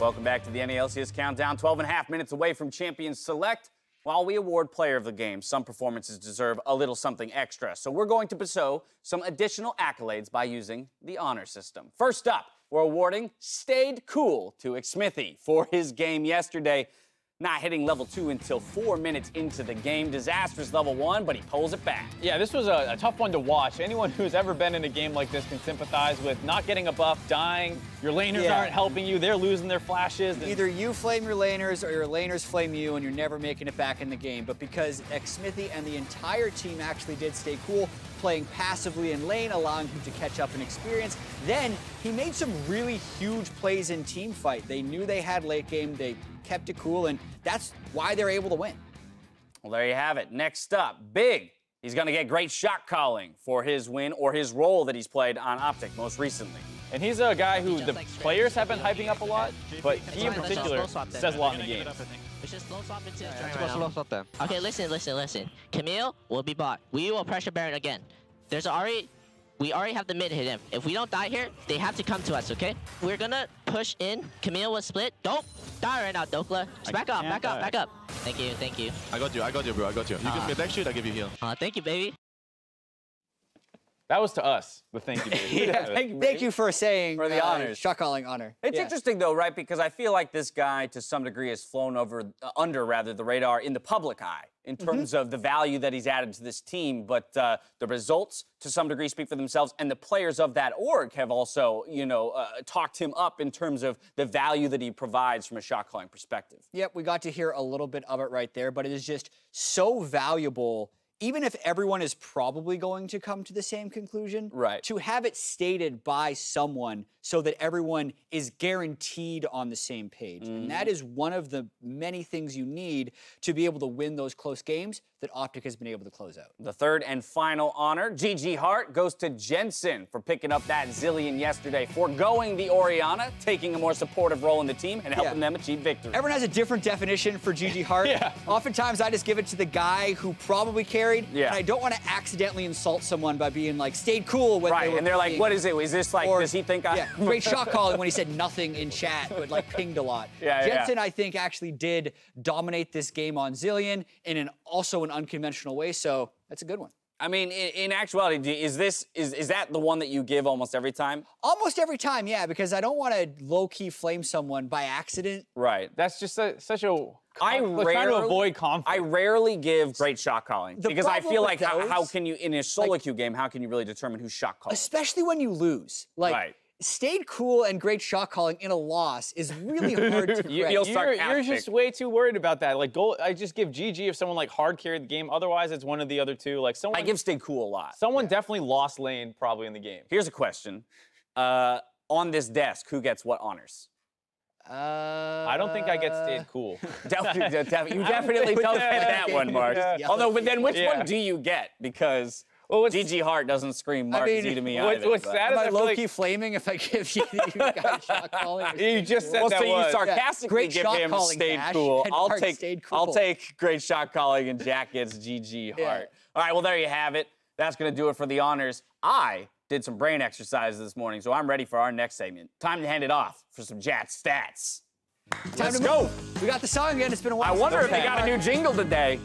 Welcome back to the LCS Countdown. 12.5 minutes away from Champions Select. While we award player of the game, some performances deserve a little something extra. So we're going to bestow some additional accolades by using the honor system. First up, we're awarding Stayed Cool to Xmithy for his game yesterday. Not hitting level 2 until 4 minutes into the game. Disastrous level 1, but he pulls it back. Yeah, this was a tough one to watch. Anyone who's ever been in a game like this can sympathize with not getting a buff, dying. Your laners aren't helping you. They're losing their flashes. Either you flame your laners or your laners flame you and you're never making it back in the game. But because Xmithy and the entire team actually did stay cool, playing passively in lane, allowing him to catch up in experience, then he made some really huge plays in team fight. They knew they had late game. They kept it cool, and that's why they're able to win. Well, there you have it. Next up, Big. He's going to get great shot calling for his win or his role that he's played on Optic most recently. And he's a guy who the players have been hyping up a lot, but he in particular says a lot in the game. We should slow swap into Okay, listen. Camille will be bought. We will pressure Baron again. We already have the mid hit him. If we don't die here, they have to come to us, okay? We're gonna push in. Camille was split. Don't die right now, Dokla. Just back up. Thank you. I got you, bro. You give me a back shoot, I give you heal. Thank you, baby. That was to us, but thank you, baby. Thank you for saying for the honors. Shot calling honor. It's interesting though, right? Because I feel like this guy, to some degree, has flown under the radar in the public eye in terms of the value that he's added to this team. But the results, to some degree, speak for themselves, and the players of that org have also, talked him up in terms of the value that he provides from a shot calling perspective. Yep, we got to hear a little bit of it right there, but it is just so valuable. Even if everyone is probably going to come to the same conclusion, to have it stated by someone so that everyone is guaranteed on the same page. And that is one of the many things you need to be able to win those close games that Optic has been able to close out. The third and final honor, GG Hart, goes to Jensen for picking up that Zillion yesterday, foregoing the Orianna, taking a more supportive role in the team, and helping them achieve victory. Everyone has a different definition for GG Hart. Oftentimes, I just give it to the guy who probably carried, and I don't want to accidentally insult someone by being like, stayed cool when they were and they're like, what is it? Is this like, does he think I... Great shot calling when he said nothing in chat, but like pinged a lot. Jensen, I think, actually did dominate this game on Zillion in also an unconventional way, so that's a good one. I mean, in actuality, is that the one that you give almost every time? Almost every time, yeah, because I don't want to low-key flame someone by accident. Right. That's just such a... trying to avoid conflict. I rarely give great shot calling because I feel like how can you, in a solo queue game, how can you really determine who's shot calling? Especially when you lose. Like, stayed cool and great shot calling in a loss is really hard to You're just way too worried about that. Like, I just give GG if someone like hard carried the game. Otherwise, it's one of the other two. Like someone. I give stayed cool a lot. Someone definitely lost lane probably in the game. Here's a question: on this desk, who gets what honors? I don't think I get stayed cool. You definitely don't get that one, Mark. Although, but then which one do you get? Because GG Hart doesn't scream Mark Z to me either. What's sad is am I low-key flaming if I give you guys shot calling? You just said that so you sarcastically give him stayed cool. I'll take great shot calling, and Jack gets GG Hart. All right, well, there you have it. That's going to do it for the honors. I did some brain exercises this morning, so I'm ready for our next segment. Time to hand it off for some Jat stats. Let's go. We got the song again. It's been a while. I wonder if they got a new jingle today.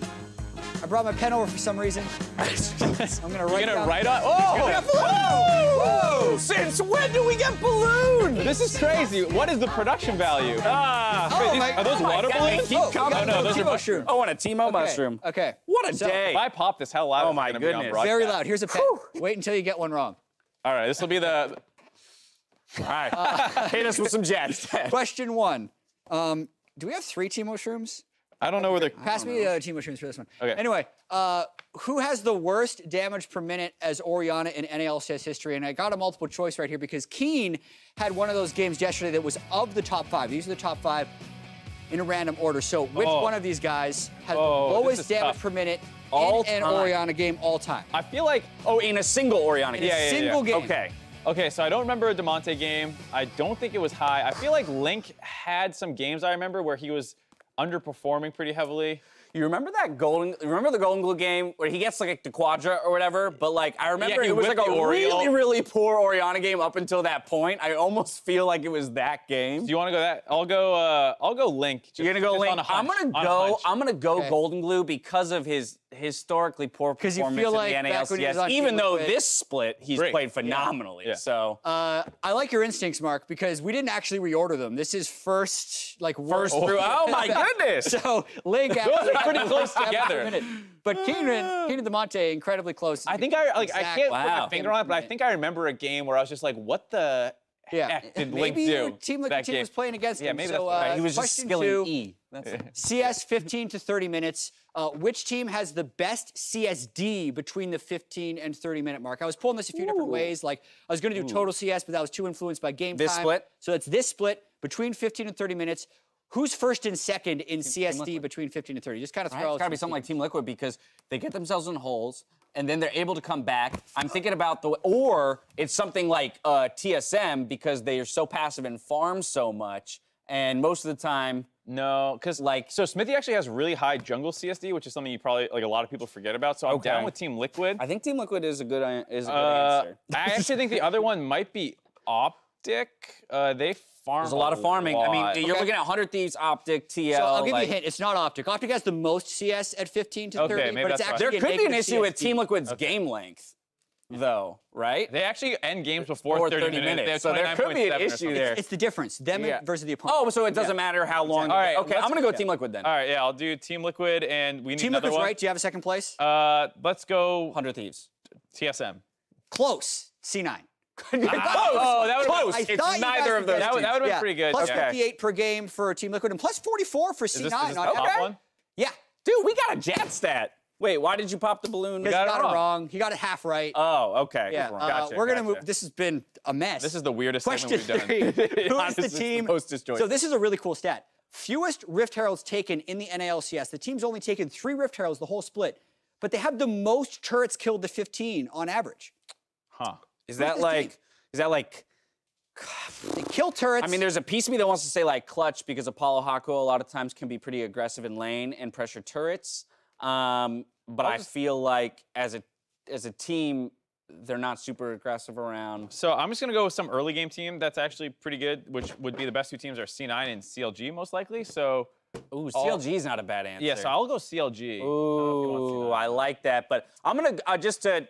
I brought my pen over for some reason. I'm gonna write You're gonna write on? Whoa! Since when do we get balloons? This is crazy. What is the production value? Are those water balloons? Keep coming. No, those are mushrooms. Oh, and a Timo mushroom. Okay. What a day. If I pop this, how loud oh my goodness. Very loud. Here's a pen. Wait until you get one wrong. All right, this will be the... All right. Hit us with some Jats. Question 1. Do we have 3 Timo shrooms? I don't know where they're... Pass me Timo shrooms for this one. Okay. Anyway, who has the worst damage per minute as Orianna in NALCS history? And I got a multiple choice right here because Keen had one of those games yesterday that was of the top 5. These are the top 5 in a random order. So which one of these guys has the lowest damage per minute in an Orianna game all time? I feel like... in a single Orianna game. Single game. Okay, so I don't remember a DeMonte game. I don't think it was high. I feel like Link had some games I remember where he was underperforming pretty heavily. You remember that remember the Golden Glue game where he gets like the quadra or whatever? But like I remember it was like a really poor Oriana game up until that point. I almost feel like it was that game. Do you want to go that? I'll go Link. You're gonna go Link. I'm gonna go Golden Glue because of his historically poor performance in the NALCS. Even though this split he's played phenomenally. Yeah. So I like your instincts, Mark, because we didn't actually reorder them. This is first through. Oh my goodness! So Link those are pretty close together. But Keenan DeMonte incredibly close. I think I can't put my finger on it, but I think I remember a game where I was just like, what the heck did Link do? Maybe Team Liquid Team was playing against him. Yeah, maybe so, that's right. He was just skilling E. CS 15 to 30 minutes. Which team has the best CSD between the 15 and 30-minute mark? I was pulling this a few different ways. Like, I was going to do total CS, but that was too influenced by game time. This split? So it's this split between 15 and 30 minutes. Who's first and second in CSD between 15 and 30? Just kind of throw. It's got to be something like Team Liquid because they get themselves in holes and then they're able to come back. I'm thinking about or it's something like TSM because they are so passive and farm so much, and most of the time. No, because so Smithy actually has really high jungle CSD, which is something you probably a lot of people forget about. So I'm down with Team Liquid. I think Team Liquid is a good answer. I actually think the other one might be Optic. They farm. There's a lot of farming. I mean, you're looking at 100 Thieves, Optic, TL. So I'll give you a hint. It's not Optic. Optic has the most CS at 15 to 30, maybe but it's that's actually there could be an issue CSD. with Team Liquid's game length, though, right? They actually end games before 30 minutes. So there could be an issue there. It's the difference, them versus the opponent. Oh, so it doesn't matter how long. All right, okay, I'm gonna go Team Liquid then. All right, yeah, I'll do Team Liquid, and we need Team another Liquid's one. right. Do you have a second place? Let's go 100 Thieves. TSM. Close. C9. Oh, that would have been. It's neither of those. That would have been pretty good. Plus 58 per game for Team Liquid, and plus 44 for C9. Is this the on top one? Yeah. Dude, we got a jet stat. Wait, why did you pop the balloon? He got it wrong. He got it half right. Oh, okay. Yeah. Gotcha, we're gonna move. This has been a mess. This is the weirdest Question segment we've done. 3. Who is the team? So this is a really cool stat. Fewest Rift Heralds taken in the NALCS. The team's only taken 3 Rift Heralds the whole split, but they have the most turrets killed to 15 on average. Huh. Is that like? They kill turrets. I mean, there's a piece of me that wants to say like clutch because Apollo Haku a lot of times can be pretty aggressive in lane and pressure turrets. But I feel like as a team, they're not super aggressive around. So I'm just gonna go with some early game team that's actually pretty good, which would be the best 2 teams are C9 and CLG most likely. So. Ooh, CLG is not a bad answer. Yeah, so I'll go CLG. Ooh, I like that. But I'm gonna just to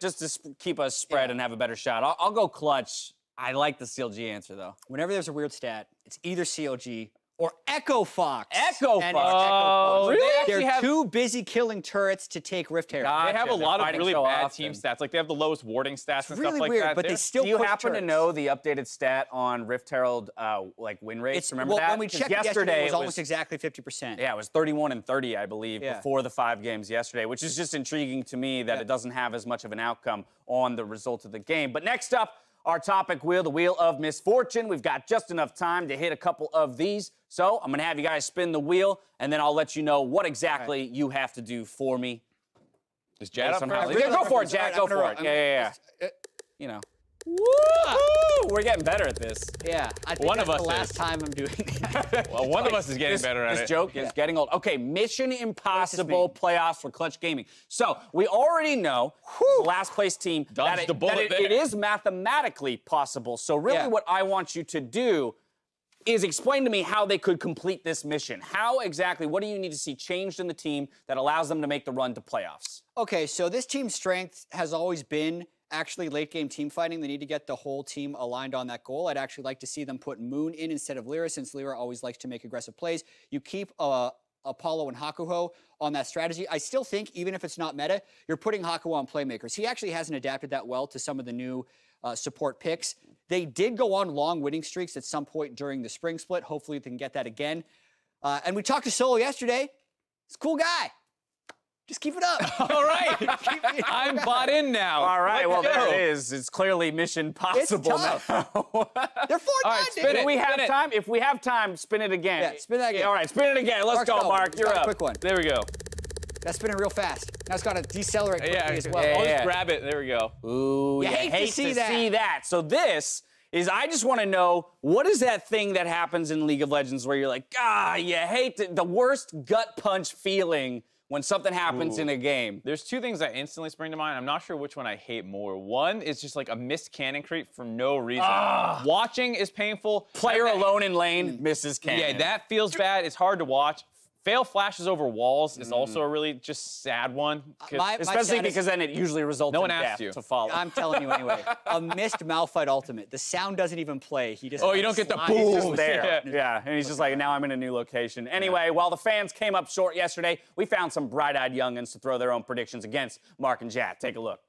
keep us spread and have a better shot. I'll go clutch. I like the CLG answer though. Whenever there's a weird stat, it's either CLG or Echo Fox. Echo And Fox. it's Echo Fox. Really? They're too busy killing turrets to take Rift Herald. Gotcha. They have a lot They're of really fighting so bad often. team stats. Like they have the lowest warding stats and really stuff like weird, that. but they still Do you push happen to turrets. know the updated stat on Rift Herald like win rates? Remember that? When we checked yesterday, it was almost exactly 50%. Yeah, it was 31 and 30, I believe, Yeah. before the 5 games yesterday, which is just intriguing to me that it doesn't have as much of an outcome on the result of the game. But next up, our topic wheel, the Wheel of Misfortune. We've got just enough time to hit a couple of these. So I'm going to have you guys spin the wheel, and then I'll let you know what exactly you have to do for me. Is Jad up Somehow. for Yeah, go for it, Jack. Go for it. Yeah. You know. Woo-hoo! We're getting better at this. Yeah, I think One of that's us the last is. time I'm doing that. Well, one of us is getting better at it. This joke is getting old. Okay, Mission Impossible playoffs for Clutch Gaming. So we already know the last place team Dodged the bullet there. it is mathematically possible. So really what I want you to do is explain to me how they could complete this mission. How exactly, what do you need to see changed in the team that allows them to make the run to playoffs? Okay, so this team's strength has always been actually late game team fighting. They need to get the whole team aligned on that goal. I'd actually like to see them put Moon in instead of Lyra, since Lyra always likes to make aggressive plays. You keep Apollo and Hakuho on that strategy. I still think, even if it's not meta, you're putting Hakuho on playmakers. He actually hasn't adapted that well to some of the new support picks. They did go on long winning streaks at some point during the spring split. Hopefully they can get that again. And we talked to Solo yesterday. He's a cool guy. Just keep it up. All right. I'm bought in now. All right, well, Let's go. there it is. It's clearly Mission Possible tough. now. They're 4-9, right, spin it. If we have time, if we have time, spin it again. Yeah, spin that again. All right, spin it again. Let's Mark's go, going. Mark. He's You're got a up. quick one. There we go. That's spinning real fast. Now it's got to decelerate quickly as well. I'll Yeah. just grab it. There we go. Ooh, You hate to see that. So this is, I just want to know, what is that thing that happens in League of Legends where you're like, you hate the worst gut punch feeling when something happens in a game? There's two things that instantly spring to mind. I'm not sure which one I hate more. One is just like a missed cannon creep for no reason. Watching is painful. Player alone in lane misses cannon. Yeah, that feels bad. It's hard to watch. Fail flashes over walls is also a really just sad one. Especially because then it usually results in death to follow. I'm telling you anyway. A missed Malphite ultimate. The sound doesn't even play. He just you don't get the boom. He's just there. Yeah, and he's just like, now I'm in a new location. Anyway, while the fans came up short yesterday, we found some bright-eyed youngins to throw their own predictions against Mark and Jat. Take a look.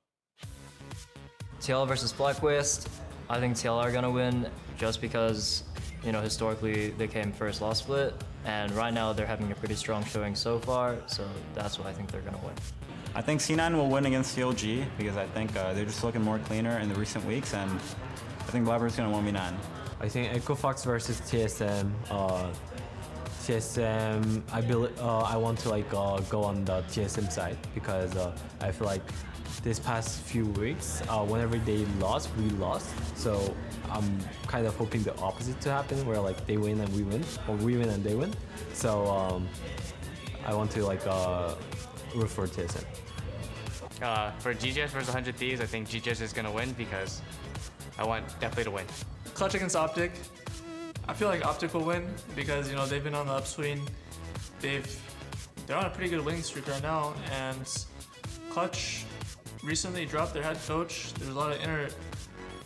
TL versus FlyQuest. I think TL are gonna win just because, you know, historically they came first last split. And right now they're having a pretty strong showing so far, so that's why I think they're gonna win. I think C9 will win against CLG because I think they're just looking more cleaner in the recent weeks, and I think Blabber's gonna 1v9. I think EcoFox versus TSM. TSM, I want to like go on the TSM side because I feel like this past few weeks, whenever they lost, we lost. So I'm kind of hoping the opposite to happen, where like they win and we win, or we win and they win. So I want to like root for TSM. For GGS versus 100 Thieves, I think GGS is gonna win because I want definitely to win. Clutch against Optic. I feel like Optic will win because, you know, they've been on the upswing. They're on a pretty good winning streak right now, and Clutch recently dropped their head coach. There's a lot of inner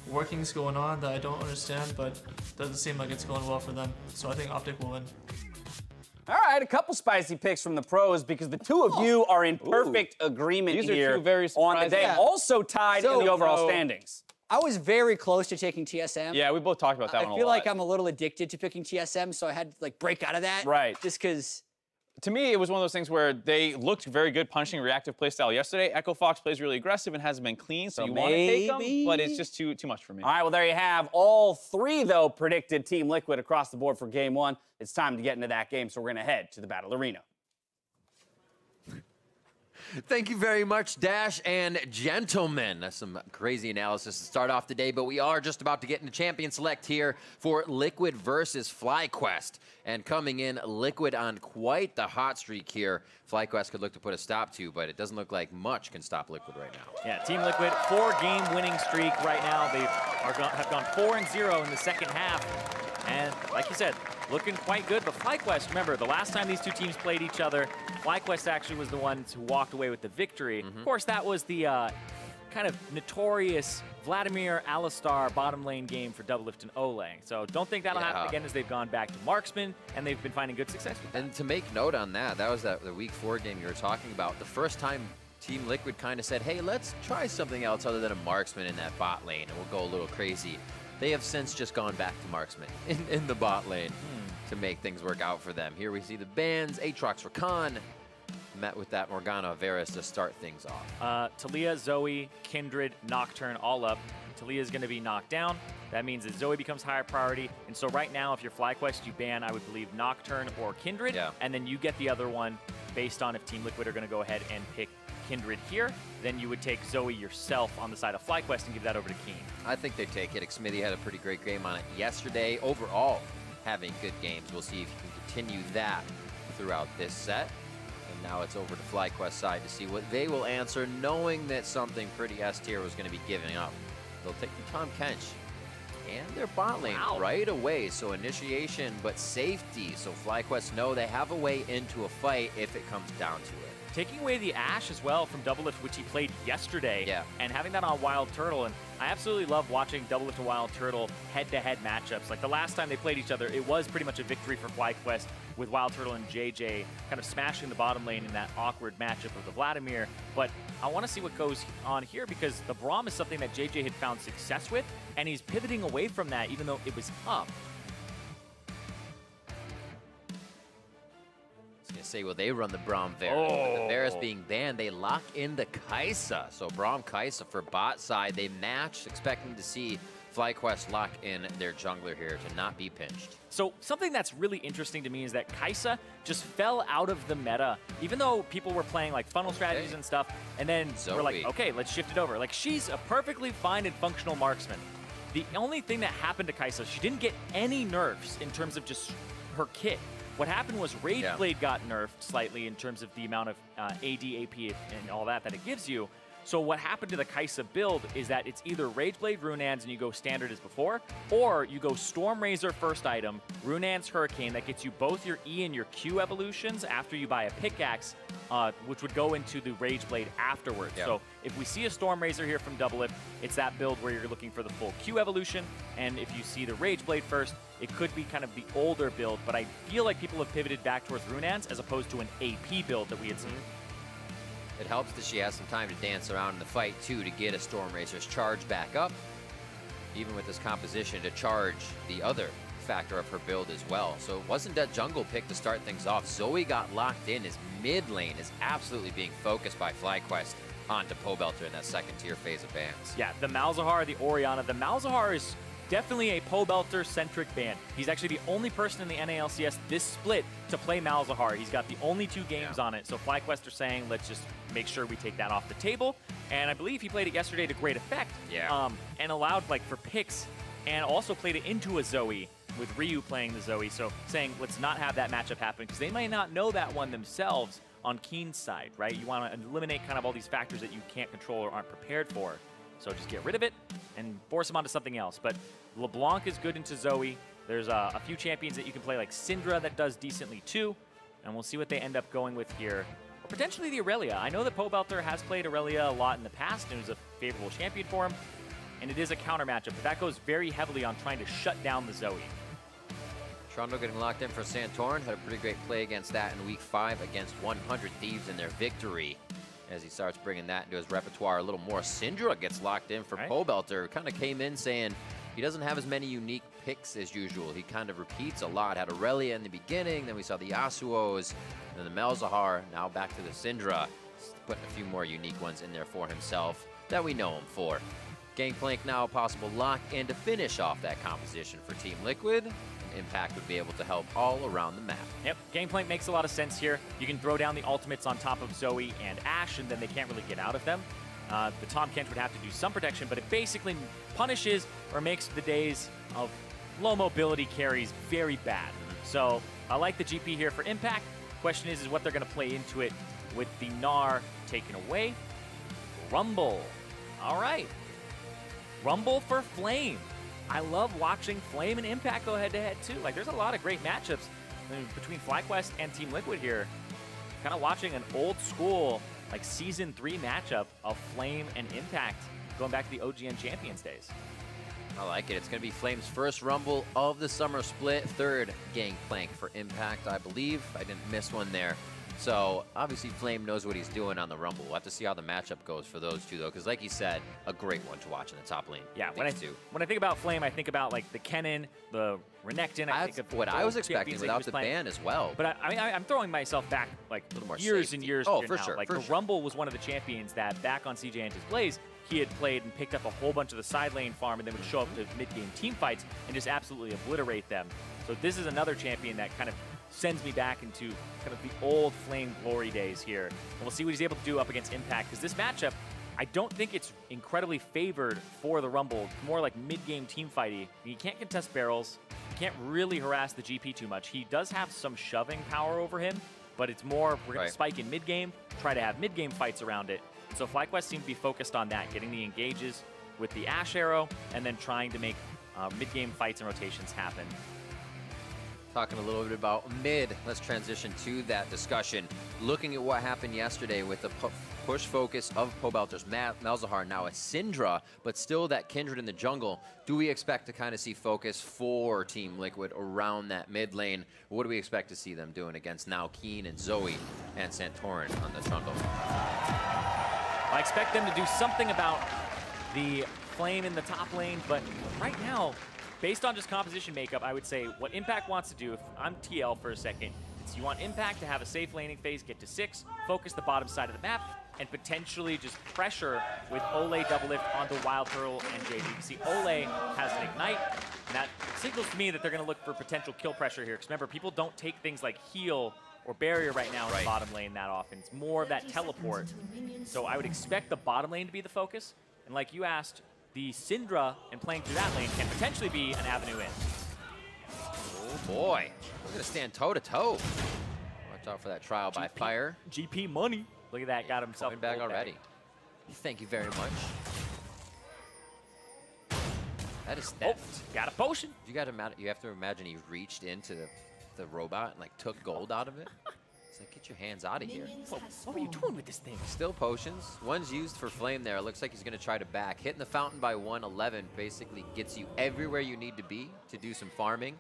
workings going on that I don't understand, but doesn't seem like it's going well for them. So I think Optic will win. All right, a couple spicy picks from the pros because the two of you are in perfect agreement These here are two very on the day. Yeah. Also tied in the overall standings. I was very close to taking TSM. Yeah, we both talked about that one a lot. I feel like I'm a little addicted to picking TSM, so I had to like break out of that. Right. Just because. To me, it was one of those things where they looked very good punching reactive playstyle yesterday. EcoFox plays really aggressive and hasn't been clean, so you want to take them, but it's just too much for me. All right, well, there you have all three, though, predicted Team Liquid across the board for Game 1. It's time to get into that game, so we're going to head to the Battle Arena. Thank you very much, Dash and gentlemen. That's some crazy analysis to start off the day, but we are just about to get into Champion Select here for Liquid versus FlyQuest. And coming in, Liquid on quite the hot streak here. FlyQuest could look to put a stop to, but it doesn't look like much can stop Liquid right now. Yeah, Team Liquid, 4-game winning streak right now. They have gone 4-0 in the second half. And like you said, looking quite good. But FlyQuest, remember, the last time these two teams played each other, FlyQuest actually was the ones who walked away with the victory. Of course, that was the kind of notorious Vladimir Alistar bottom lane game for Doublelift and Olang. So don't think that'll happen again, as they've gone back to marksman, and they've been finding good success with that. And to make note on that, that was the week 4 game you were talking about. The first time Team Liquid kind of said, hey, let's try something else other than a marksman in that bot lane, and we'll go a little crazy. They have since just gone back to marksman in the bot lane to make things work out for them. Here we see the bans, Aatrox for Khan, met with that Morgana Varus to start things off. Talia, Zoe, Kindred, Nocturne, all up. Talia is going to be knocked down. That means that Zoe becomes higher priority. And so right now, if you're FlyQuest, you ban, I would believe, Nocturne or Kindred. And then you get the other one based on if Team Liquid are going to go ahead and pick Kindred here. Then you would take Zoe yourself on the side of FlyQuest and give that over to Keen. I think they take it. Xmithy had a pretty great game on it yesterday. Overall, having good games. We'll see if you can continue that throughout this set. And now it's over to FlyQuest side to see what they will answer, knowing that something pretty S tier was going to be giving up. They'll take the Tom Kench and their bot lane right away. So initiation, but safety. So FlyQuest know they have a way into a fight if it comes down to it. Taking away the Ashe as well from Doublelift, which he played yesterday, and having that on Wild Turtle. And I absolutely love watching Doublelift and Wild Turtle head-to-head matchups. Like the last time they played each other, it was pretty much a victory for FlyQuest with Wild Turtle and JJ kind of smashing the bottom lane in that awkward matchup of the Vladimir. But I want to see what goes on here because the Braum is something that JJ had found success with, and he's pivoting away from that even though it was up. Say, well, they run the Braum Varus. With the Varus being banned, they lock in the Kai'Sa. So Braum Kai'Sa for bot side. They match, expecting to see FlyQuest lock in their jungler here to not be pinched. So something that's really interesting to me is that Kai'Sa just fell out of the meta, even though people were playing like funnel strategies and stuff, and then we're like, okay, let's shift it over. Like, she's a perfectly fine and functional marksman. The only thing that happened to Kai'Sa, she didn't get any nerfs in terms of just her kit. What happened was Rage Blade got nerfed slightly in terms of the amount of AD, AP, and all that it gives you. So what happened to the Kai'Sa build is that it's either Rage Blade, Runaan's, and you go standard as before, or you go Storm Razor first item, Runaan's Hurricane, that gets you both your E and your Q evolutions after you buy a pickaxe, which would go into the Rage Blade afterwards. Yep. So if we see a Storm Razor here from Doublelift, it's that build where you're looking for the full Q evolution, and if you see the Rage Blade first, it could be kind of the older build, but I feel like people have pivoted back towards Runaan's as opposed to an AP build that we had seen. It helps that she has some time to dance around in the fight, too, to get a Storm Razor's charge back up. Even with this composition, to charge the other factor of her build as well. So it wasn't that jungle pick to start things off. Zoe got locked in. His mid lane is absolutely being focused by FlyQuest onto Pobelter in that second tier phase of bans. Yeah, the Malzahar, the Orianna. The Malzahar is definitely a Pobelter-centric ban. He's actually the only person in the NALCS this split to play Malzahar. He's got the only 2 games on it, so FlyQuest are saying, let's just make sure we take that off the table. And I believe he played it yesterday to great effect. Yeah. And allowed, for picks, and also played it into a Zoe, with Ryu playing the Zoe. So saying, let's not have that matchup happen, because they might not know that one themselves on Keen's side, right? You want to eliminate kind of all these factors that you can't control or aren't prepared for. So just get rid of it and force him onto something else. But LeBlanc is good into Zoe. There's a few champions that you can play, like Syndra, that does decently too. And we'll see what they end up going with here. Or potentially the Aurelia. I know that Pobelter has played Aurelia a lot in the past, and it was a favorable champion for him. And it is a counter matchup, but that goes very heavily on trying to shut down the Zoe. Trundle getting locked in for Santorin. Had a pretty great play against that in week 5 against 100 Thieves in their victory. As he starts bringing that into his repertoire a little more. Syndra gets locked in for Pobelter. Kind of came in saying he doesn't have as many unique picks as usual. He kind of repeats a lot. Had Aurelia in the beginning, then we saw the Yasuos, and then the Malzahar. Now back to the Syndra. Putting a few more unique ones in there for himself that we know him for. Gangplank now a possible lock-in to finish off that composition for Team Liquid. Impact would be able to help all around the map. Yep, Gangplank makes a lot of sense here. You can throw down the ultimates on top of Zoe and Ashe, and then they can't really get out of them. The Tahm Kench would have to do some protection, but it basically punishes or makes the days of low mobility carries very bad. So I like the GP here for Impact. Question is what they're going to play into it with the Gnar taken away. Rumble. All right. Rumble for Flame. I love watching Flame and Impact go head-to-head, too. There's a lot of great matchups between FlyQuest and Team Liquid here. Kind of watching an old-school, Season 3 matchup of Flame and Impact going back to the OGN Champions days. I like it. It's going to be Flame's first Rumble of the Summer Split. 3rd Gangplank for Impact, I believe. I didn't miss one there. So, obviously, Flame knows what he's doing on the Rumble. We'll have to see how the matchup goes for those two, though, because like you said, a great one to watch in the top lane. Yeah, when I think about Flame, I think about, the Kennen, the Renekton. I think of what I was expecting without the ban as well. But I'm throwing myself back, a little more years safety. and years Oh, ago for now. sure. The Rumble was one of the champions that, back on CJ Antis Blaze, he had played and picked up a whole bunch of the side lane farm and then would show up to mid-game team fights and just absolutely obliterate them. So this is another champion that kind of sends me back into kind of the old Flame glory days here. And we'll see what he's able to do up against Impact, because this matchup, I don't think it's incredibly favored for the Rumble. More like mid-game team fighty. He can't contest barrels. He can't really harass the GP too much. He does have some shoving power over him, but it's more, we're going to spike in mid-game, try to have mid-game fights around it. And so FlyQuest seems to be focused on that, getting the engages with the Ashe arrow, and then trying to make mid-game fights and rotations happen. Talking a little bit about mid, let's transition to that discussion. Looking at what happened yesterday with the push focus of Pobelter's Malzahar, now a Syndra, but still that Kindred in the jungle. Do we expect to kind of see focus for Team Liquid around that mid lane? What do we expect to see them doing against now Keen and Zoe and Santorin on the jungle? I expect them to do something about the Flame in the top lane, but right now, based on just composition makeup, I would say what Impact wants to do, if I'm TL for a second, is you want Impact to have a safe laning phase, get to 6, focus the bottom side of the map, and potentially just pressure with Ole Doublelift onto Wild Pearl and JD. You see Ole has an Ignite, and that signals to me that they're going to look for potential kill pressure here. Because remember, people don't take things like heal or barrier right now in the bottom lane that often. It's more of that teleport. So I would expect the bottom lane to be the focus. And like you asked, the Syndra and playing through that lane can potentially be an avenue in. Oh boy. going to stand toe-to-toe. Watch out for that trial by fire. GP money. Look at that, got himself Coming back already. Thank you very much. That is theft. Oh, got a potion. You have to imagine he reached into the robot and like took gold out of it. It's like, get your hands out of here. What are you doing with this thing? Still potions. One's used for flame there. It looks like he's going to try to back. Hitting the fountain by 111 basically gets you everywhere you need to be to do some farming.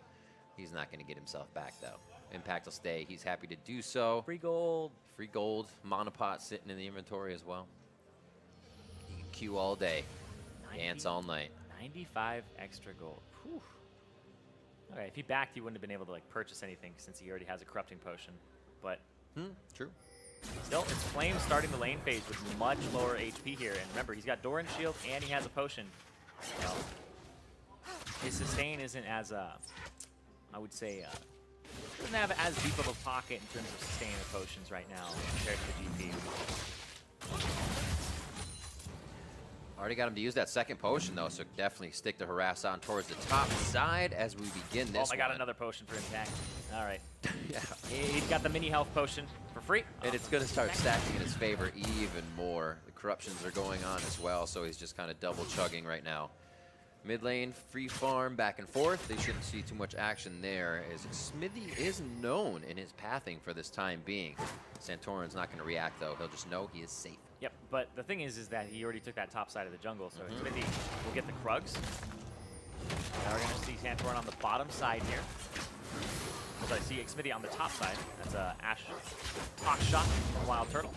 He's not going to get himself back though. Impact will stay. He's happy to do so. Free gold. Free gold. Monopot sitting in the inventory as well. He can queue all day. Dance all night. 95 extra gold. Whew. Okay, if he backed, he wouldn't have been able to like purchase anything since he already has a corrupting potion. But true. Still, it's Flame starting the lane phase with much lower HP here. And remember, he's got Doran Shield and he has a potion. So his sustain isn't as I would say doesn't have as deep of a pocket in terms of sustain of potions right now compared to the GP. Already got him to use that second potion, though, so definitely stick the harass on towards the top side as we begin this. Oh, I got another potion for Impact. All right. Yeah. He's got the mini health potion for free. And it's going to start stacking in his favor even more. The corruptions are going on as well, so he's just kind of double chugging right now. Mid lane, free farm, back and forth. They shouldn't see too much action there, as Smithy is known in his pathing for this time being. Santorin's not going to react, though. He'll just know he is safe. Yep, but the thing is that he already took that top side of the jungle, so Smithy will get the Krugs. Now we're going to see Santorin on the bottom side here. So I see Smithy on the top side. That's a Hawk shot from Wild Turtle.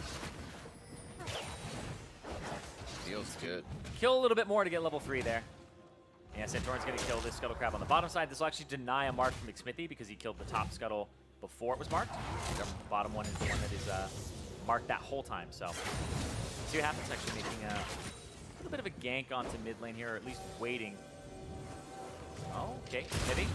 Feels good. Kill a little bit more to get level 3 there. Yeah, Santorin's going to kill this Scuttle Crab on the bottom side. This will actually deny a mark from Smithy because he killed the top Scuttle before it was marked. The bottom one is the one that is marked that whole time. So see what happens. Actually making a little bit of a gank onto mid lane here, or at least waiting. Oh, okay, Smithy.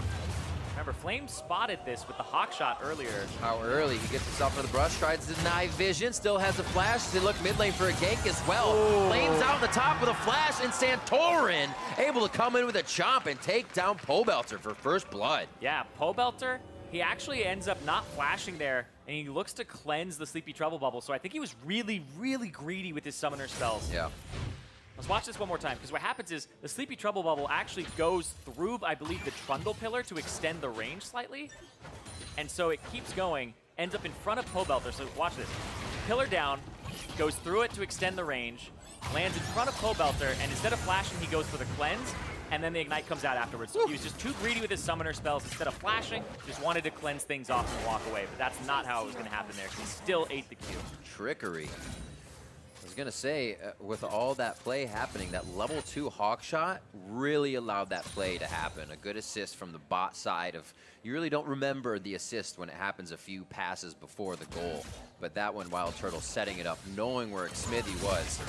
Remember, Flame spotted this with the Hawk shot earlier. How early he gets himself into the brush, tries to deny vision, still has a flash. They look mid lane for a gank as well. Ooh. Flames out on the top with a flash, and Santorin able to come in with a chomp and take down Pobelter for first blood. Yeah, Pobelter, he actually ends up not flashing there, and he looks to cleanse the Sleepy Trouble Bubble. So I think he was really, really greedy with his summoner spells. Yeah. Let's watch this one more time, because what happens is the Sleepy Trouble Bubble actually goes through, I believe, the Trundle Pillar to extend the range slightly. And so it keeps going, ends up in front of Pobelter. So watch this. Pillar down, goes through it to extend the range, lands in front of Pobelter, and instead of flashing, he goes for the cleanse, and then the Ignite comes out afterwards. So he was just too greedy with his summoner spells. Instead of flashing, just wanted to cleanse things off and walk away. But that's not how it was going to happen there, because he still ate the Q. Trickery. I was going to say, with all that play happening, that level 2 Hawk shot really allowed that play to happen. A good assist from the bot side of, you really don't remember the assist when it happens a few passes before the goal. But that one, Wild Turtle setting it up, knowing where Smithy was,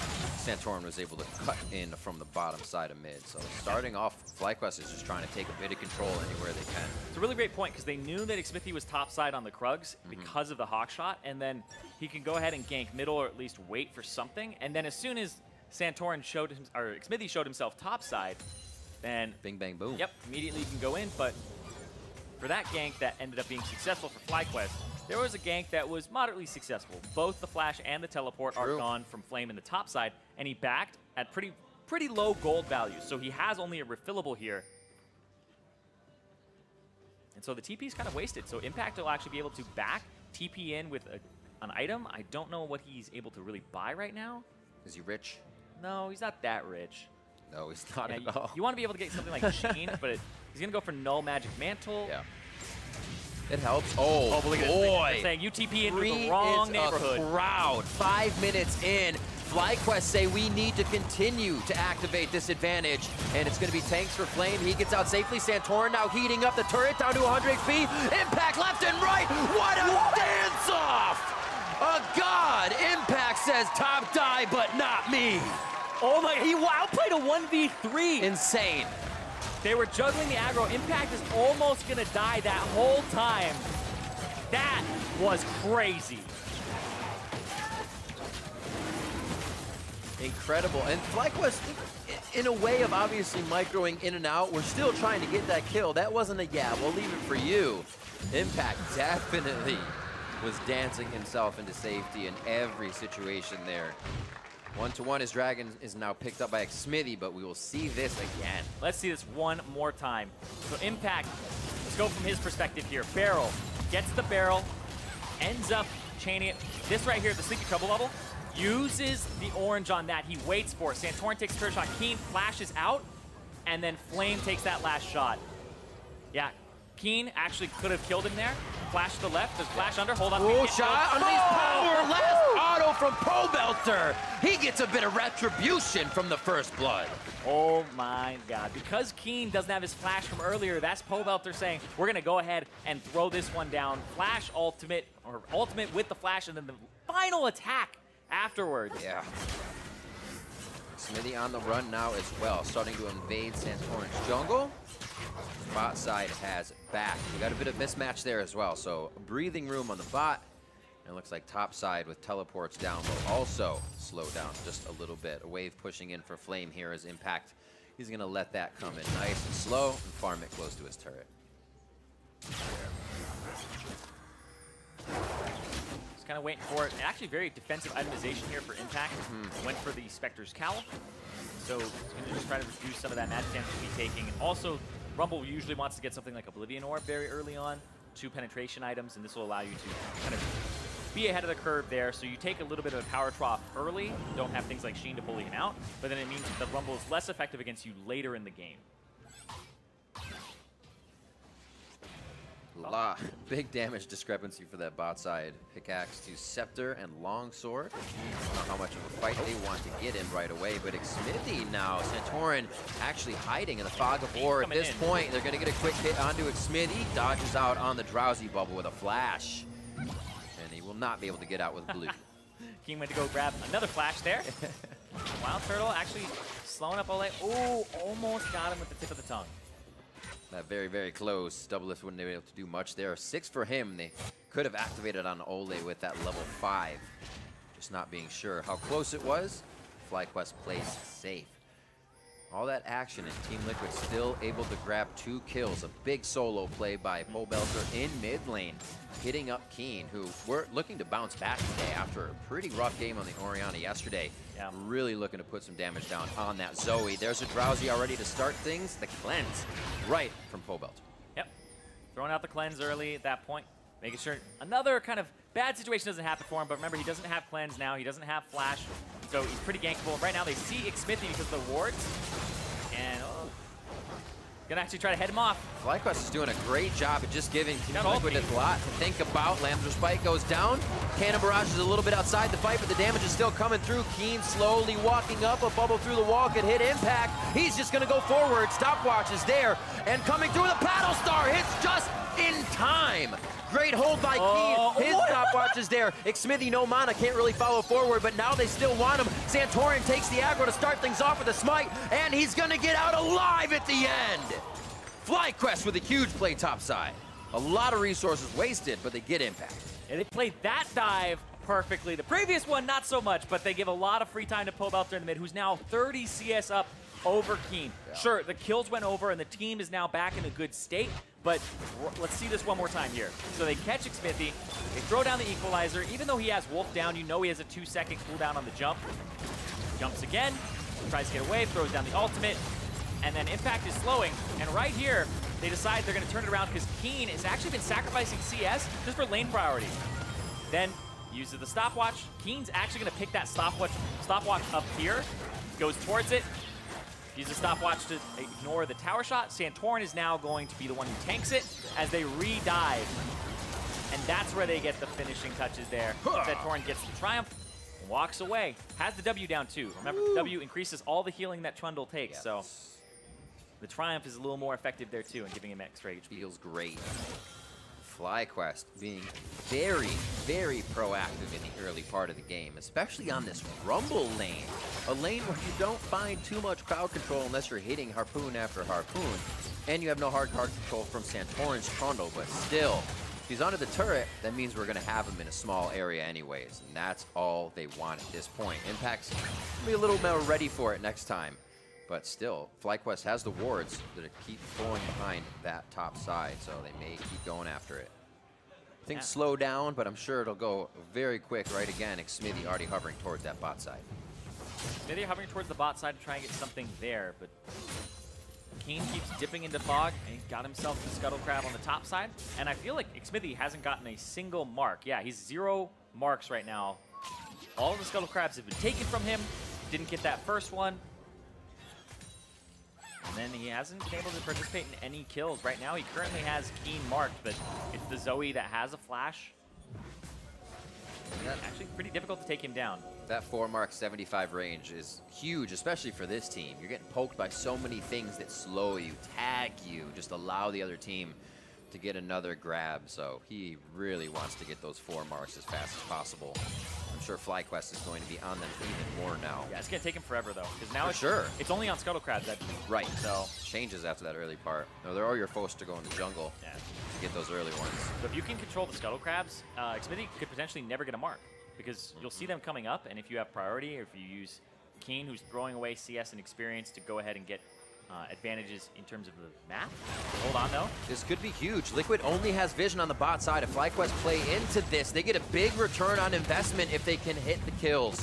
Santorin was able to cut in from the bottom side of mid. So starting off, FlyQuest is just trying to take a bit of control anywhere they can. It's a really great point, because they knew that Smithy was topside on the Krugs because of the Hawk shot, and then he can go ahead and gank middle, or at least wait for something. And then as soon as Santorin showed him, or Smithy showed himself topside, then bing bang boom. Yep, immediately you can go in. But for that gank that ended up being successful for FlyQuest, there was a gank that was moderately successful. Both the flash and the teleport are gone from Flame in the top side, and he backed at pretty low gold values. So he has only a refillable here. And so the TP is kind of wasted. So Impact will actually be able to back TP in with an item. I don't know what he's able to really buy right now. Is he rich? No, he's not that rich. No, he's not at all. You want to be able to get something like Sheen, but he's going to go for Null Magic Mantle. Yeah. It helps. Oh, look at boy. This. Saying UTP into the wrong neighborhood. Crowd. 5 minutes in. FlyQuest say we need to continue to activate this advantage, and it's going to be tanks for Flame. He gets out safely. Santorin now heating up the turret down to 100 HP. Impact left and right. What a dance-off! A god. Impact says top die, but not me. Oh my, he outplayed a 1v3. Insane. They were juggling the aggro. Impact is almost going to die that whole time. That was crazy. Incredible. And FlyQuest, in a way of obviously microing in and out. We're still trying to get that kill. That wasn't a yeah, we'll leave it for you. Impact definitely was dancing himself into safety in every situation there. 1-to-1 as Dragon is now picked up by Xmithy, but we will see this again. Let's see this one more time. So Impact, let's go from his perspective here. Barrel, gets the barrel, ends up chaining it. This right here, the Sleepy Trouble level, uses the orange on that. He waits for it. Santorin takes a third shot. Keen flashes out, and then Flame takes that last shot. Yeah, Keen actually could have killed him there. Flash to the left, does flash under, hold on. Oh, shot underneath power, last auto from Pobelter. He gets a bit of retribution from the first blood. Oh my God, because Keen doesn't have his flash from earlier, that's Pobelter saying, we're gonna go ahead and throw this one down. Flash ultimate, or ultimate with the flash, and then the final attack afterwards. Yeah. Xmithy on the run now as well, starting to invade Santorin's jungle. Bot side has back. We got a bit of mismatch there as well, so breathing room on the bot. And it looks like top side with teleports down will also slow down just a little bit. A wave pushing in for Flame here as Impact. He's gonna let that come in nice and slow and farm it close to his turret. Just kind of waiting for it. And actually very defensive itemization here for Impact. Went for the Spectre's Cowl. So he's gonna just try to reduce some of that magic damage he's taking. And also, Rumble usually wants to get something like Oblivion Orb very early on, 2 penetration items, and this will allow you to kind of be ahead of the curve there. So you take a little bit of a power trough early, don't have things like Sheen to bully him out, but then it means that the Rumble is less effective against you later in the game. Big damage discrepancy for that bot side. Pickaxe to Scepter and Longsword. I don't know how much of a fight they want to get in right away, but Xmithy now, Santorin actually hiding in the fog of war. At this point, they're going to get a quick hit onto Xmithy. Dodges out on the Drowsy Bubble with a flash. And he will not be able to get out with blue. King went to go grab another flash there. Wild Turtle actually slowing up Ole. Oh, almost got him with the tip of the tongue. That very, very close. Doublelift wouldn't be able to do much there. 6 for him. They could have activated on Ole with that level 5. Just not being sure how close it was. FlyQuest plays safe. All that action and Team Liquid still able to grab 2 kills. A big solo play by Pobelter in mid lane, hitting up Keen, who were looking to bounce back today after a pretty rough game on the Orianna yesterday. Yeah. Really looking to put some damage down on that Zoe. There's a Drowsy already to start things. The cleanse right from Pobelter. Yep. Throwing out the cleanse early at that point, making sure another kind of bad situation doesn't happen for him. But remember, he doesn't have cleanse now. He doesn't have flash, so he's pretty gankable. Right now, they see Xmithy because of the wards, and gonna actually try to head him off. FlyQuest is doing a great job at just giving Team Liquid a lot to think about. Lamb's Spike goes down. Cannon Barrage is a little bit outside the fight, but the damage is still coming through. Keen slowly walking up. A bubble through the wall could hit Impact. He's just gonna go forward. Stopwatch is there, and coming through the Paddle Star hits just in time. Great hold by Keen. His stopwatch is there. Xmithy, no mana, can't really follow forward, but now they still want him. Santorin takes the aggro to start things off with a smite, and he's gonna get out alive at the end. FlyQuest with a huge play topside. A lot of resources wasted, but they get Impact. And they played that dive perfectly. The previous one, not so much, but they give a lot of free time to Pobelter in the mid, who's now 30 CS up over Keen. Yeah. Sure, the kills went over, and the team is now back in a good state, but let's see this one more time here. So they catch Xmithy, they throw down the equalizer. Even though he has Wolf down, you know he has a 2-second cooldown on the jump. Jumps again, tries to get away, throws down the ultimate, and then Impact is slowing. And right here, they decide they're going to turn it around because Keen has actually been sacrificing CS just for lane priority. Then uses the stopwatch. Keen's actually going to pick that stopwatch up here, goes towards it, uses the stopwatch to ignore the tower shot. Santorin is now going to be the one who tanks it as they re-dive. And that's where they get the finishing touches there. Santorin gets the triumph, walks away. Has the W down too. Remember, the W increases all the healing that Trundle takes, so the triumph is a little more effective there too and giving him extra HP. Feels great. FlyQuest being very, very proactive in the early part of the game, especially on this Rumble lane. A lane where you don't find too much crowd control unless you're hitting Harpoon after Harpoon. And you have no hard card control from Santorin's Trundle, but still, if he's under the turret, that means we're going to have him in a small area anyways. And that's all they want at this point. Impact's going to be a little more ready for it next time. But still, FlyQuest has the wards that keep pulling behind that top side, so they may keep going after it. Things slow down, but I'm sure it'll go very quick right again. Xmithie already hovering towards that bot side. Xmithie hovering towards the bot side to try and get something there, but Keen keeps dipping into fog, and he's got himself the Scuttle Crab on the top side. And I feel like Xmithie hasn't gotten a single mark. Yeah, he's 0 marks right now. All of the Scuttle Crabs have been taken from him. Didn't get that first one. And then he hasn't been able to participate in any kills. Right now, he currently has Keen marked, but it's the Zoe that has a flash. That's actually pretty difficult to take him down. That 4-mark 75 range is huge, especially for this team. You're getting poked by so many things that slow you, tag you, just allow the other team to get another grab. So he really wants to get those 4 marks as fast as possible. I'm sure FlyQuest is going to be on them even more now. Yeah, it's going to take him forever, though, because now it's only on Scuttle Crabs that right. So changes after that early part. No, they're all you're forced to go in the jungle to get those early ones. So if you can control the Scuttle Crabs, Xmithie could potentially never get a mark, because you'll see them coming up, and if you have priority, or if you use Keen, who's throwing away CS and experience to go ahead and get advantages in terms of the map. Hold on, though. This could be huge. Liquid only has vision on the bot side. If FlyQuest play into this, they get a big return on investment if they can hit the kills.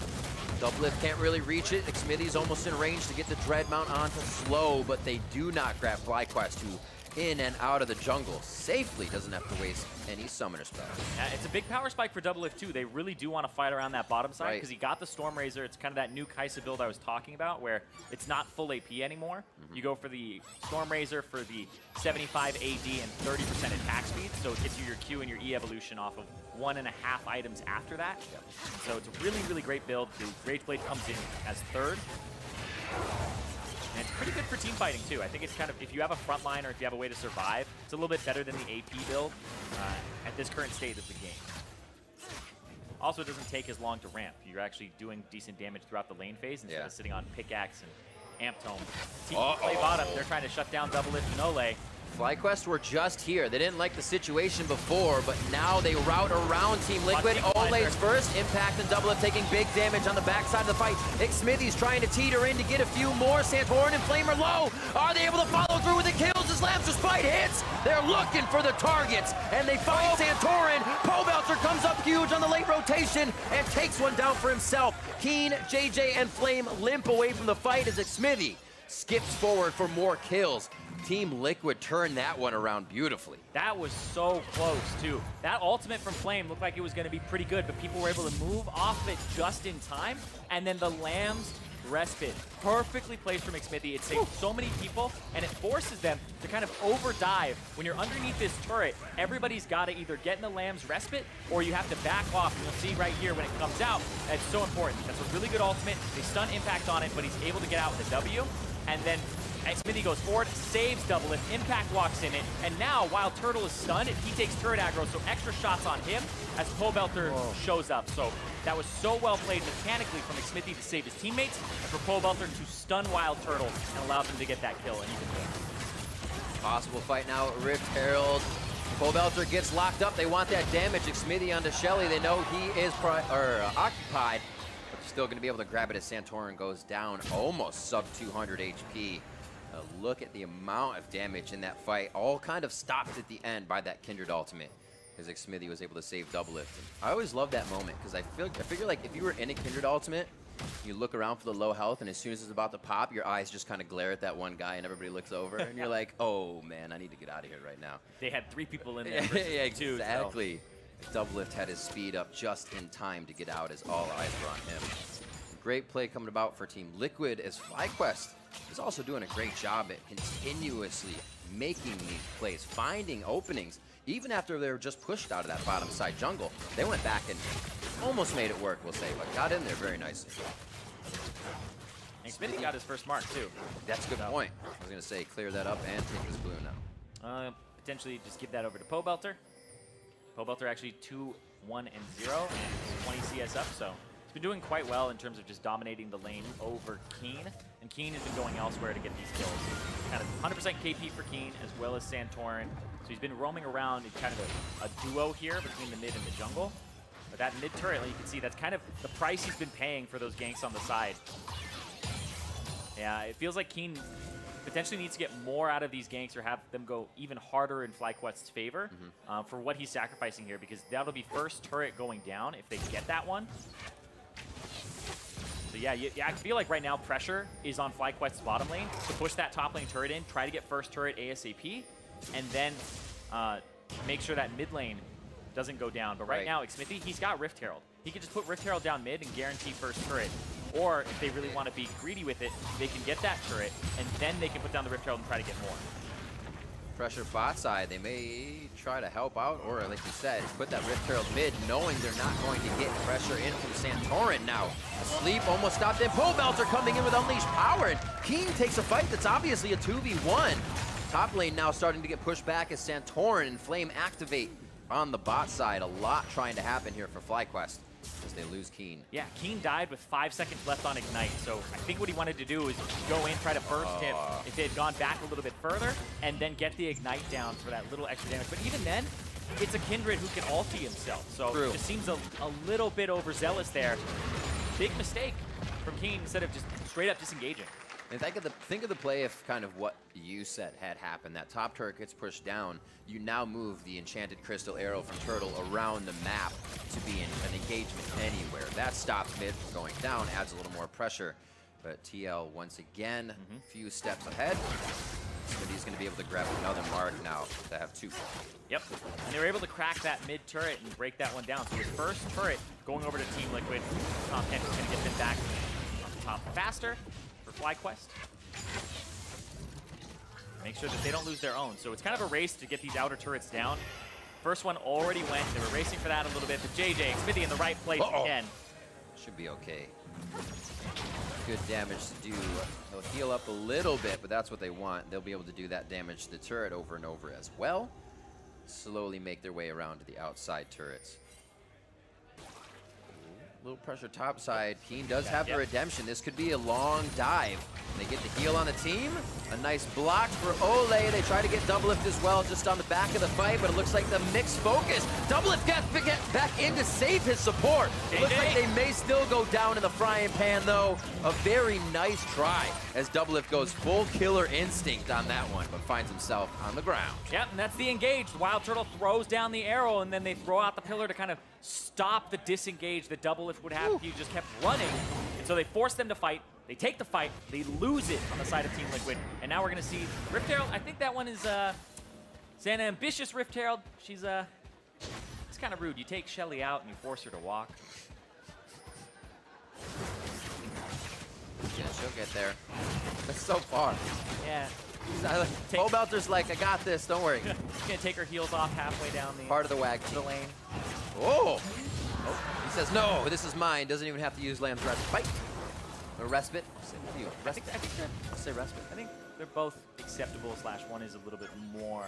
Doublelift can't really reach it. Xmithie's almost in range to get the Dread Mount onto slow, but they do not grab FlyQuest, who in and out of the jungle safely, doesn't have to waste any summoner spells. It's a big power spike for Doublelift too. They really do want to fight around that bottom side because he got the Storm Razor. It's kind of that new Kai'Sa build I was talking about, where it's not full AP anymore. You go for the Storm Razor for the 75 AD and 30% attack speed, so it gets you your Q and your E evolution off of 1.5 items after that. So it's a really, really great build. The Rageblade comes in as third. And it's pretty good for team fighting, too. I think it's kind of, if you have a front line or if you have a way to survive, it's a little bit better than the AP build at this current state of the game. Also, it doesn't take as long to ramp. You're actually doing decent damage throughout the lane phase instead of sitting on Pickaxe and Amp Tome. Team play bottom. They're trying to shut down Doublelift and Ole. FlyQuest were just here. They didn't like the situation before, but now they route around Team Liquid. Ole's first. Impact and Doublelift taking big damage on the backside of the fight. Xmithie's trying to teeter in to get a few more. Santorin and Flame are low. Are they able to follow through with the kills as Lamb's Spite hits? They're looking for the targets, and they find Santorin. Pobelter comes up huge on the late rotation and takes one down for himself. Keen, JJ, and Flame limp away from the fight as Xmithie skips forward for more kills. Team Liquid turned that one around beautifully. That was so close, too. That ultimate from Flame looked like it was going to be pretty good, but people were able to move off of it just in time. And then the Lamb's Respite, perfectly placed from Xmithie. It saved so many people, and it forces them to kind of overdive. When you're underneath this turret, everybody's got to either get in the Lamb's Respite, or you have to back off. And you'll see right here when it comes out, that's so important. That's a really good ultimate. They stun Impact on it, but he's able to get out with a W. And then Xmithie goes forward, saves Doublelift, Impact walks in it, and now, while Turtle is stunned, he takes turret aggro, so extra shots on him as Pobelter shows up. So that was so well played mechanically from Xmithie to save his teammates, and for Pobelter to stun Wild Turtle and allow them to get that kill. And even possible fight now, Rift Herald. Pobelter gets locked up. They want that damage. Xmithie onto Shelly. They know he is occupied, but they're still going to be able to grab it as Santorin goes down, almost sub 200 HP. Look at the amount of damage in that fight. All kind of stopped at the end by that Kindred ultimate, because Xmithie was able to save Doublelift. I always love that moment, because I figure like if you were in a Kindred ultimate, you look around for the low health, and as soon as it's about to pop, your eyes just kind of glare at that one guy, and everybody looks over, and you're like, oh man, I need to get out of here right now. They had 3 people in there. Yeah, exactly. So. Doublelift had his speed up just in time to get out, as all eyes were on him. Great play coming about for Team Liquid, as FlyQuest is also doing a great job at continuously making these plays, finding openings. Even after they were just pushed out of that bottom side jungle, they went back and almost made it work, we'll say, but got in there very nicely. And Xmithie got his first mark, too. That's a good point. I was going to say, clear that up and take his blue now. Potentially just give that over to Pobelter. Pobelter actually 2-1-0 and 20 CS up, so he's been doing quite well in terms of just dominating the lane over Keen, and Keen has been going elsewhere to get these kills. Kind of 100% KP for Keen, as well as Santorin. So he's been roaming around in kind of a duo here between the mid and the jungle. But that mid turret, you can see that's kind of the price he's been paying for those ganks on the side. Yeah, it feels like Keen potentially needs to get more out of these ganks or have them go even harder in FlyQuest's favor for what he's sacrificing here, because that'll be first turret going down if they get that one. So yeah, I feel like right now pressure is on FlyQuest's bottom lane to push that top lane turret in, try to get first turret ASAP, and then make sure that mid lane doesn't go down. But right now, Xmithie, he's got Rift Herald. He can just put Rift Herald down mid and guarantee first turret. Or if they really want to be greedy with it, they can get that turret, and then they can put down the Rift Herald and try to get more. Pressure bot side, they may try to help out, or like you said, put that Rift Herald mid, knowing they're not going to get pressure in from Santorin now. Asleep, almost stopped in. Pole Belter coming in with Unleashed Power, and Keen takes a fight that's obviously a 2v1. Top lane now starting to get pushed back as Santorin and Flame activate on the bot side. A lot trying to happen here for FlyQuest as they lose Keen. Yeah, Keen died with 5 seconds left on Ignite, so I think what he wanted to do is go in, try to burst him if they had gone back a little bit further, and then get the Ignite down for that little extra damage. But even then, it's a Kindred who can ulti himself, so it just seems a little bit overzealous there. Big mistake from Keen instead of just straight up disengaging. And think of the play if kind of what you said had happened. That top turret gets pushed down. You now move the Enchanted Crystal Arrow from Turtle around the map to be an engagement anywhere. That stops mid from going down, adds a little more pressure. But TL once again, a few steps ahead. He's going to be able to grab another mark now to have 2. Yep, and they were able to crack that mid turret and break that one down. So his first turret going over to Team Liquid. Top 10 is going to get them back on the top faster. FlyQuest. Make sure that they don't lose their own. So it's kind of a race to get these outer turrets down. First one already went. They were racing for that a little bit, but JJ, Xmithie in the right place again. Should be okay. Good damage to do. They'll heal up a little bit, but that's what they want. They'll be able to do that damage to the turret over and over as well. Slowly make their way around to the outside turrets. Little pressure top side. Keen does have the redemption. This could be a long dive. They get the heal on the team. A nice block for Ole. They try to get Doublelift as well just on the back of the fight, but it looks like the mixed focus. Doublelift gets back in to save his support. It looks like they may still go down in the frying pan though. A very nice try as Doublelift goes full killer instinct on that one, but finds himself on the ground. Yep, and that's the engage. Wild Turtle throws down the arrow, and then they throw out the pillar to kind of stop the disengage that Doublelift would have if you just kept running. And so they force them to fight. They take the fight. They lose it on the side of Team Liquid. And now we're going to see Rift Herald. I think that one is an ambitious Rift Herald. She's it's kind of rude. You take Shelly out and you force her to walk. Yeah, she'll get there. That's so far. Yeah. Pole Belter's like, I got this, don't worry. She's going to take her heels off halfway down the part of the wagon. To the lane. Oh! He says, no, this is mine. Doesn't even have to use Lamb's Respite. Or Respite. I think I'll say Respite. I think they're both acceptable, / one is a little bit more.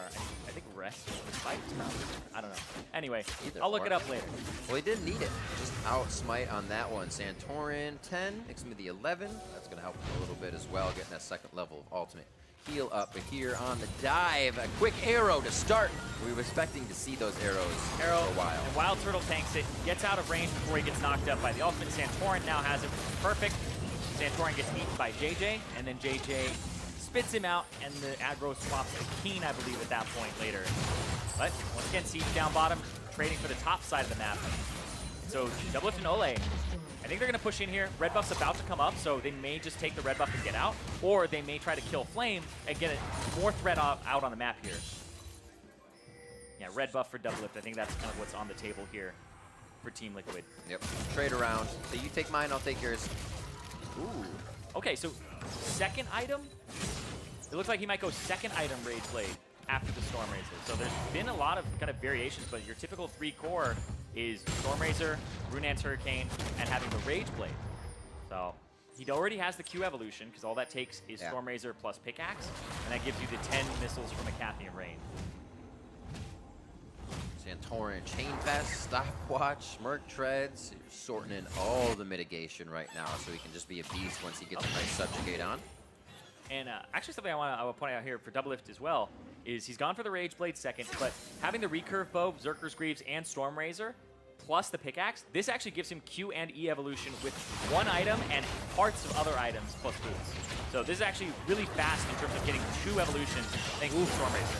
I think Respite. I don't know. Anyway, I'll look it up later. Well, he didn't need it. Just out smite on that one. Santorin 10, Xmithie 11. That's going to help him a little bit as well, getting that second level of ultimate. Heal up here on the dive. A quick arrow to start. We were expecting to see those arrows for a while. And Wild Turtle tanks it, gets out of range before he gets knocked up by the ultimate. Santorin now has it, which is perfect. Santorin gets eaten by JJ, and then JJ spits him out, and the aggro swaps to Keen, I believe, at that point later. But once again, Siege down bottom, trading for the top side of the map. So Doublelift and Ole, I think they're going to push in here. Red buff's about to come up, so they may just take the red buff and get out, or they may try to kill Flame and get more threat out on the map here. Yeah, red buff for Doublelift. I think that's kind of what's on the table here for Team Liquid. Yep, trade around. So you take mine, I'll take yours. Ooh. Okay, so second item? It looks like he might go second item Rage Blade after the Stormrazor. So there's been a lot of kind of variations, but your typical 3 core is Stormrazor, Runean's Hurricane, and having the Rage Blade. So he already has the Q evolution, because all that takes is Stormrazor plus Pickaxe, and that gives you the 10 missiles from Acathian Rain. Santorin, Chain Fest, Stopwatch, Merc Treads. You're sorting in all the mitigation right now, so he can just be a beast once he gets a nice Subjugate on. And actually something I will point out here for Doublelift as well is he's gone for the Rage Blade second, but having the recurve bow, Zerker's Greaves, and Stormrazor, plus the pickaxe, this actually gives him Q and E evolution with one item and parts of other items plus boots. So this is actually really fast in terms of getting 2 evolutions thanks to the Storm Racer.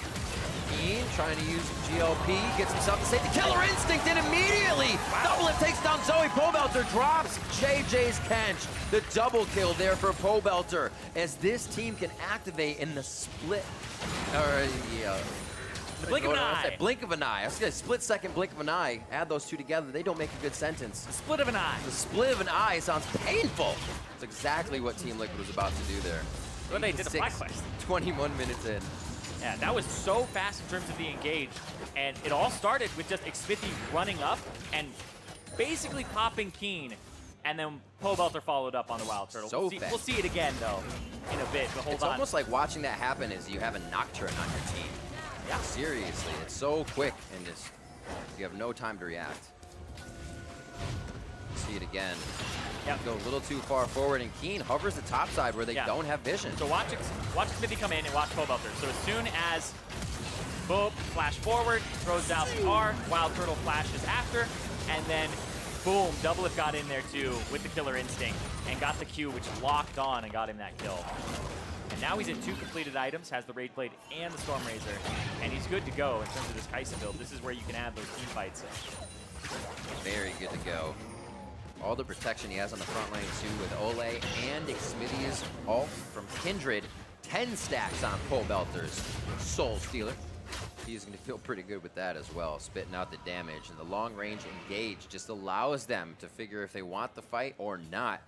Keen trying to use GLP, gets himself to safety. Killer Instinct in immediately. Double Lift takes down Zoe. Pobelter drops JJ's Kench. The double kill there for Pobelter as this team can activate in the split. The blink of an eye. Blink of an eye. I was gonna split second blink of an eye. Add those two together, they don't make a good sentence. The split of an eye. The split of an eye sounds painful. It's exactly what Team Liquid was about to do there. What they did to FlyQuest. 21 minutes in. Yeah, that was so fast in terms of the engage. And it all started with just Xmithy running up and basically popping Keen. And then Pobelter followed up on the Wild Turtle. So We'll see it again, though, in a bit. But hold it's on. almost like watching that happen is you have a Nocturne on your team. Yeah. Seriously, it's so quick and just you have no time to react. See it again. Yep. Go a little too far forward, and Keen hovers the top side where they don't have vision. So watch Xmithy come in and watch Pobelter. So as soon as Boop flash forward, throws down the R, Wild Turtle flashes after, and then boom, Double Lift got in there too with the Killer Instinct and got the Q, which locked on and got him that kill. And now he's at 2 completed items, has the Raid Blade and the Storm Razor, and he's good to go in terms of this Kaisa build. This is where you can add those team fights in. Very good to go. All the protection he has on the front lane too with Ole and Xmithy's ult from Kindred. 10 stacks on Pobelter's Soul Stealer. He's going to feel pretty good with that as well, spitting out the damage. And the long range engage just allows them to figure if they want the fight or not.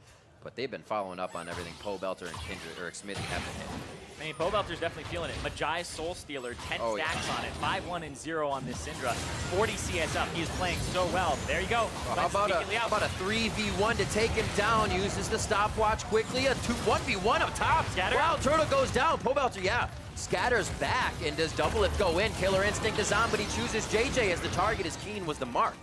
But they've been following up on everything Pobelter and Kindred or Xmithy have been hitting. I mean, Pobelter's definitely feeling it. Majai's Soul Stealer, 10 stacks on it, 5-1 and 0 on this Syndra. 40 CS up. He is playing so well. There you go. Well, how about a 3v1 to take him down? Uses the stopwatch quickly. A 1v1 up top. Scatter. Wild Turtle goes down. Pobelter, scatters back. And does Double Lift go in? Killer Instinct is on, but he chooses JJ as the target as Keen was the mark.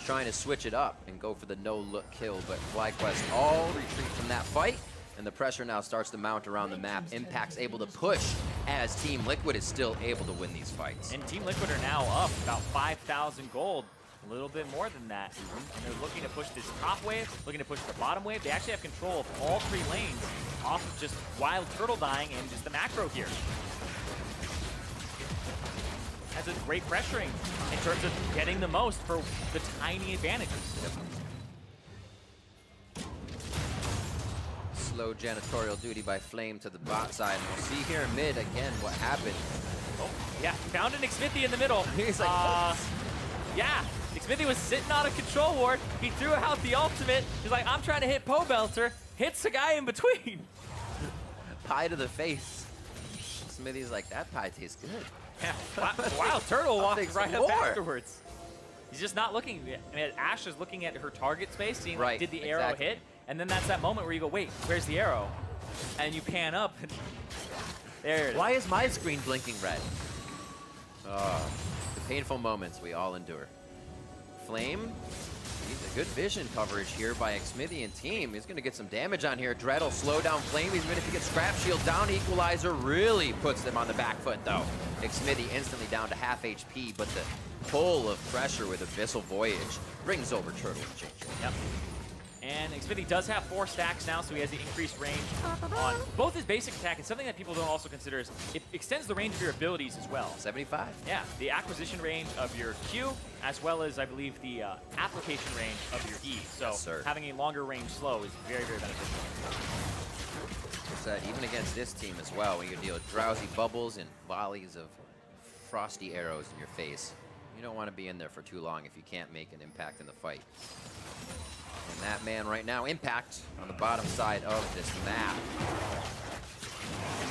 Trying to switch it up and go for the no-look kill, but FlyQuest all retreat from that fight. And the pressure now starts to mount around the map. Impact's able to push as Team Liquid is still able to win these fights. And Team Liquid are now up about 5,000 gold. A little bit more than that. And they're looking to push this top wave, looking to push the bottom wave. They actually have control of all 3 lanes off of just Wild Turtle dying and just the macro here. That's a great pressuring in terms of getting the most for the tiny advantages. Slow janitorial duty by Flame to the bot side. And we'll see here in mid again what happened. Oh, yeah, found an Xmithy in the middle. He's like, yeah, Xmithy was sitting on a control ward. He threw out the ultimate. He's like, I'm trying to hit Pobelter. Hits the guy in between. Pie to the face. Smithy's like, that pie tastes good. Yeah, Wild Turtle walked right up afterwards. He's just not looking. I mean, Ash is looking at her target space, seeing like, did the arrow hit? And then that's that moment where you go, wait, where's the arrow? And you pan up, and there it is. Why is my screen blinking red? The painful moments we all endure. Flame needs a good vision coverage here by Xmithy and team. He's going to get some damage on here. Dread will slow down Flame. He's going to get Scrap Shield down. Equalizer really puts them on the back foot, though. Xmithy instantly down to half HP, but the pull of pressure with Abyssal Voyage brings over Turtle and JJ. Yep. And Xmithy does have 4 stacks now, so he has the increased range on both his basic attack and something that people don't also consider is it extends the range of your abilities as well. 75. Yeah, the acquisition range of your Q, as well as, I believe, the application range of your E. So having a longer range slow is very, very beneficial. Even against this team as well, when you deal with drowsy bubbles and volleys of frosty arrows in your face, you don't want to be in there for too long if you can't make an impact in the fight. And that man right now, Impact, on the bottom side of this map.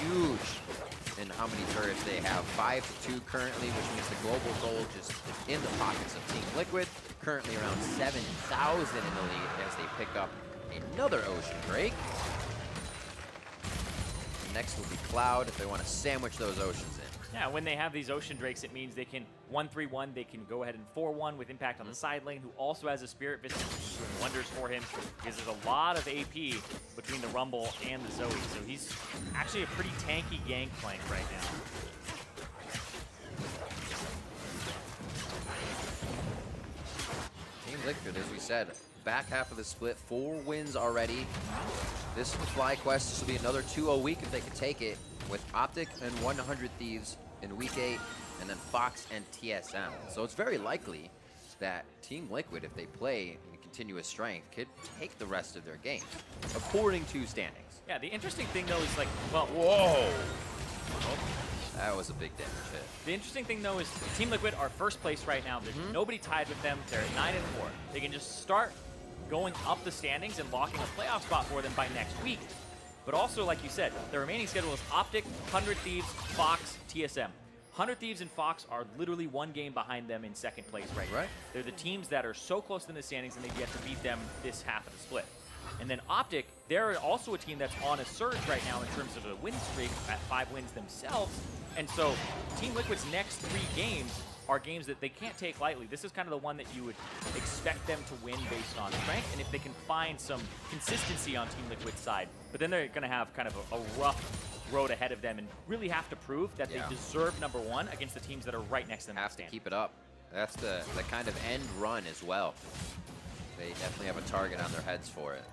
Huge in how many turrets they have. 5-2 currently, which means the global goal just in the pockets of Team Liquid. Currently around 7,000 in the lead as they pick up another Ocean Drake. Next will be Cloud if they want to sandwich those Oceans in. Yeah, when they have these Ocean Drakes, it means they can 1-3-1, they can go ahead and 4-1 with Impact on the side lane, who also has a Spirit Visage, which is doing wonders for him, because there's a lot of AP between the Rumble and the Zoe, so he's actually a pretty tanky Gangplank right now. Liquid, as we said, back half of the split, 4 wins already. This for FlyQuest, this will be another 2-0 week if they can take it, with Optic and 100 Thieves in week 8, and then Fox and TSM. So it's very likely that Team Liquid, if they play in continuous strength, could take the rest of their games, according to standings. Yeah, the interesting thing though is like, well, whoa! That was a big damage hit. The interesting thing though is Team Liquid are first place right now. There's nobody tied with them. They're at 9-4. They can just start going up the standings and locking a playoff spot for them by next week. But also, like you said, the remaining schedule is Optic, 100 Thieves, Fox, TSM. 100 Thieves and Fox are literally 1 game behind them in second place right now. They're the teams that are so close in the standings, and they've yet to beat them this half of the split. And then Optic, they're also a team that's on a surge right now in terms of a win streak at 5 wins themselves. And so Team Liquid's next 3 games are games that they can't take lightly. This is kind of the one that you would expect them to win based on strength, and if they can find some consistency on Team Liquid's side. But then they're going to have kind of a rough road ahead of them and really have to prove that they deserve #1 against the teams that are right next to them. Have to keep it up. That's the kind of end run as well. They definitely have a target on their heads for it.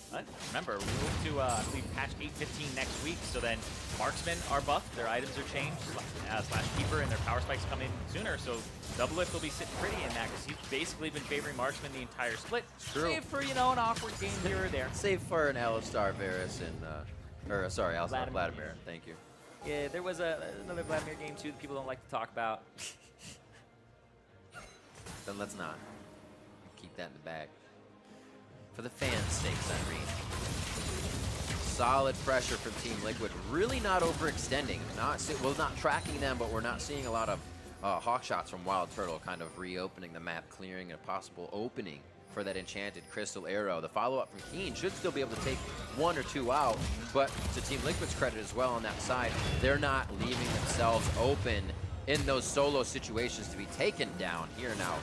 But remember, we move to, I believe, patch 8.15 next week, so then marksmen are buffed, their items are changed, slash keeper, and their power spikes come in sooner, so Doublelift will be sitting pretty in that, because he's basically been favoring marksmen the entire split. True. Save for, you know, an awkward game here or there. Save for an Alistar Varus and, Alistar Vladimir, thank you. Yeah, there was another Vladimir game, too, that people don't like to talk about. Then let's not. Keep that in the bag. For the fans' sakes, Irene. Solid pressure from Team Liquid. Really not overextending. Not tracking them, but we're not seeing a lot of hawk shots from Wild Turtle, kind of reopening the map, clearing a possible opening for that enchanted crystal arrow. The follow-up from Keen should still be able to take 1 or 2 out, but to Team Liquid's credit as well on that side, they're not leaving themselves open in those solo situations to be taken down here now.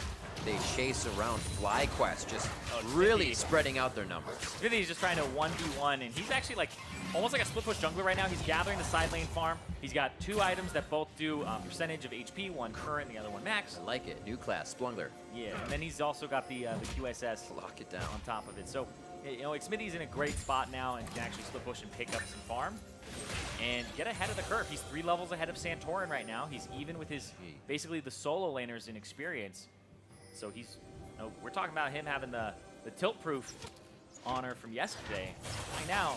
They chase around FlyQuest, just really spreading out their numbers. He's just trying to 1v1, and he's actually like almost like a split push jungler right now. He's gathering the side lane farm. He's got 2 items that both do percentage of HP, one current, the other one max. I like it. New class, Splungler. Yeah, and then he's also got the QSS lock it down on top of it. So, you know, Xmithy's in a great spot now and can actually split push and pick up some farm and get ahead of the curve. He's 3 levels ahead of Santorin right now. He's even with his basically the solo laners in experience. So he's, you know, we're talking about him having the tilt-proof honor from yesterday. Right now,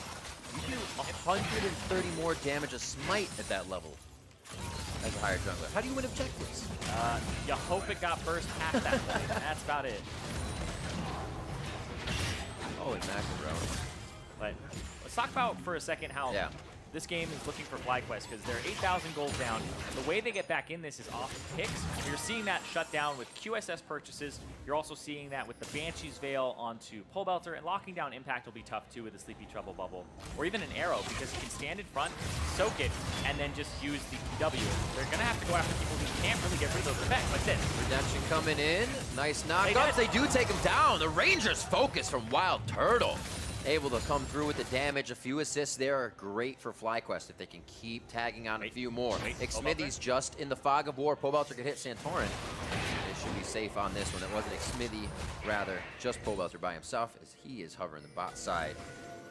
you do 130 more damage a smite at that level as a higher jungler. How do you win objectives? You hope it got burst past that point. That's about it. Holy mackerel. But let's talk about for a second how this game is looking for FlyQuest, because they're 8,000 gold down. The way they get back in this is off of picks. You're seeing that shut down with QSS purchases. You're also seeing that with the Banshee's Veil onto Pole Belter, and locking down Impact will be tough too with the Sleepy Trouble Bubble. Or even an Arrow, because you can stand in front, soak it, and then just use the W. They're going to have to go after people who can't really get rid of those effects, like this. Redemption coming in. Nice knockups. They do take him down. The Rangers focus from Wild Turtle. Able to come through with the damage. A few assists there are great for FlyQuest if they can keep tagging on a few more. Xmithy's just in the fog of war. Pobelter could hit Santorin. They should be safe on this one. It wasn't Xmithy, rather just Pobelter by himself, as he is hovering the bot side.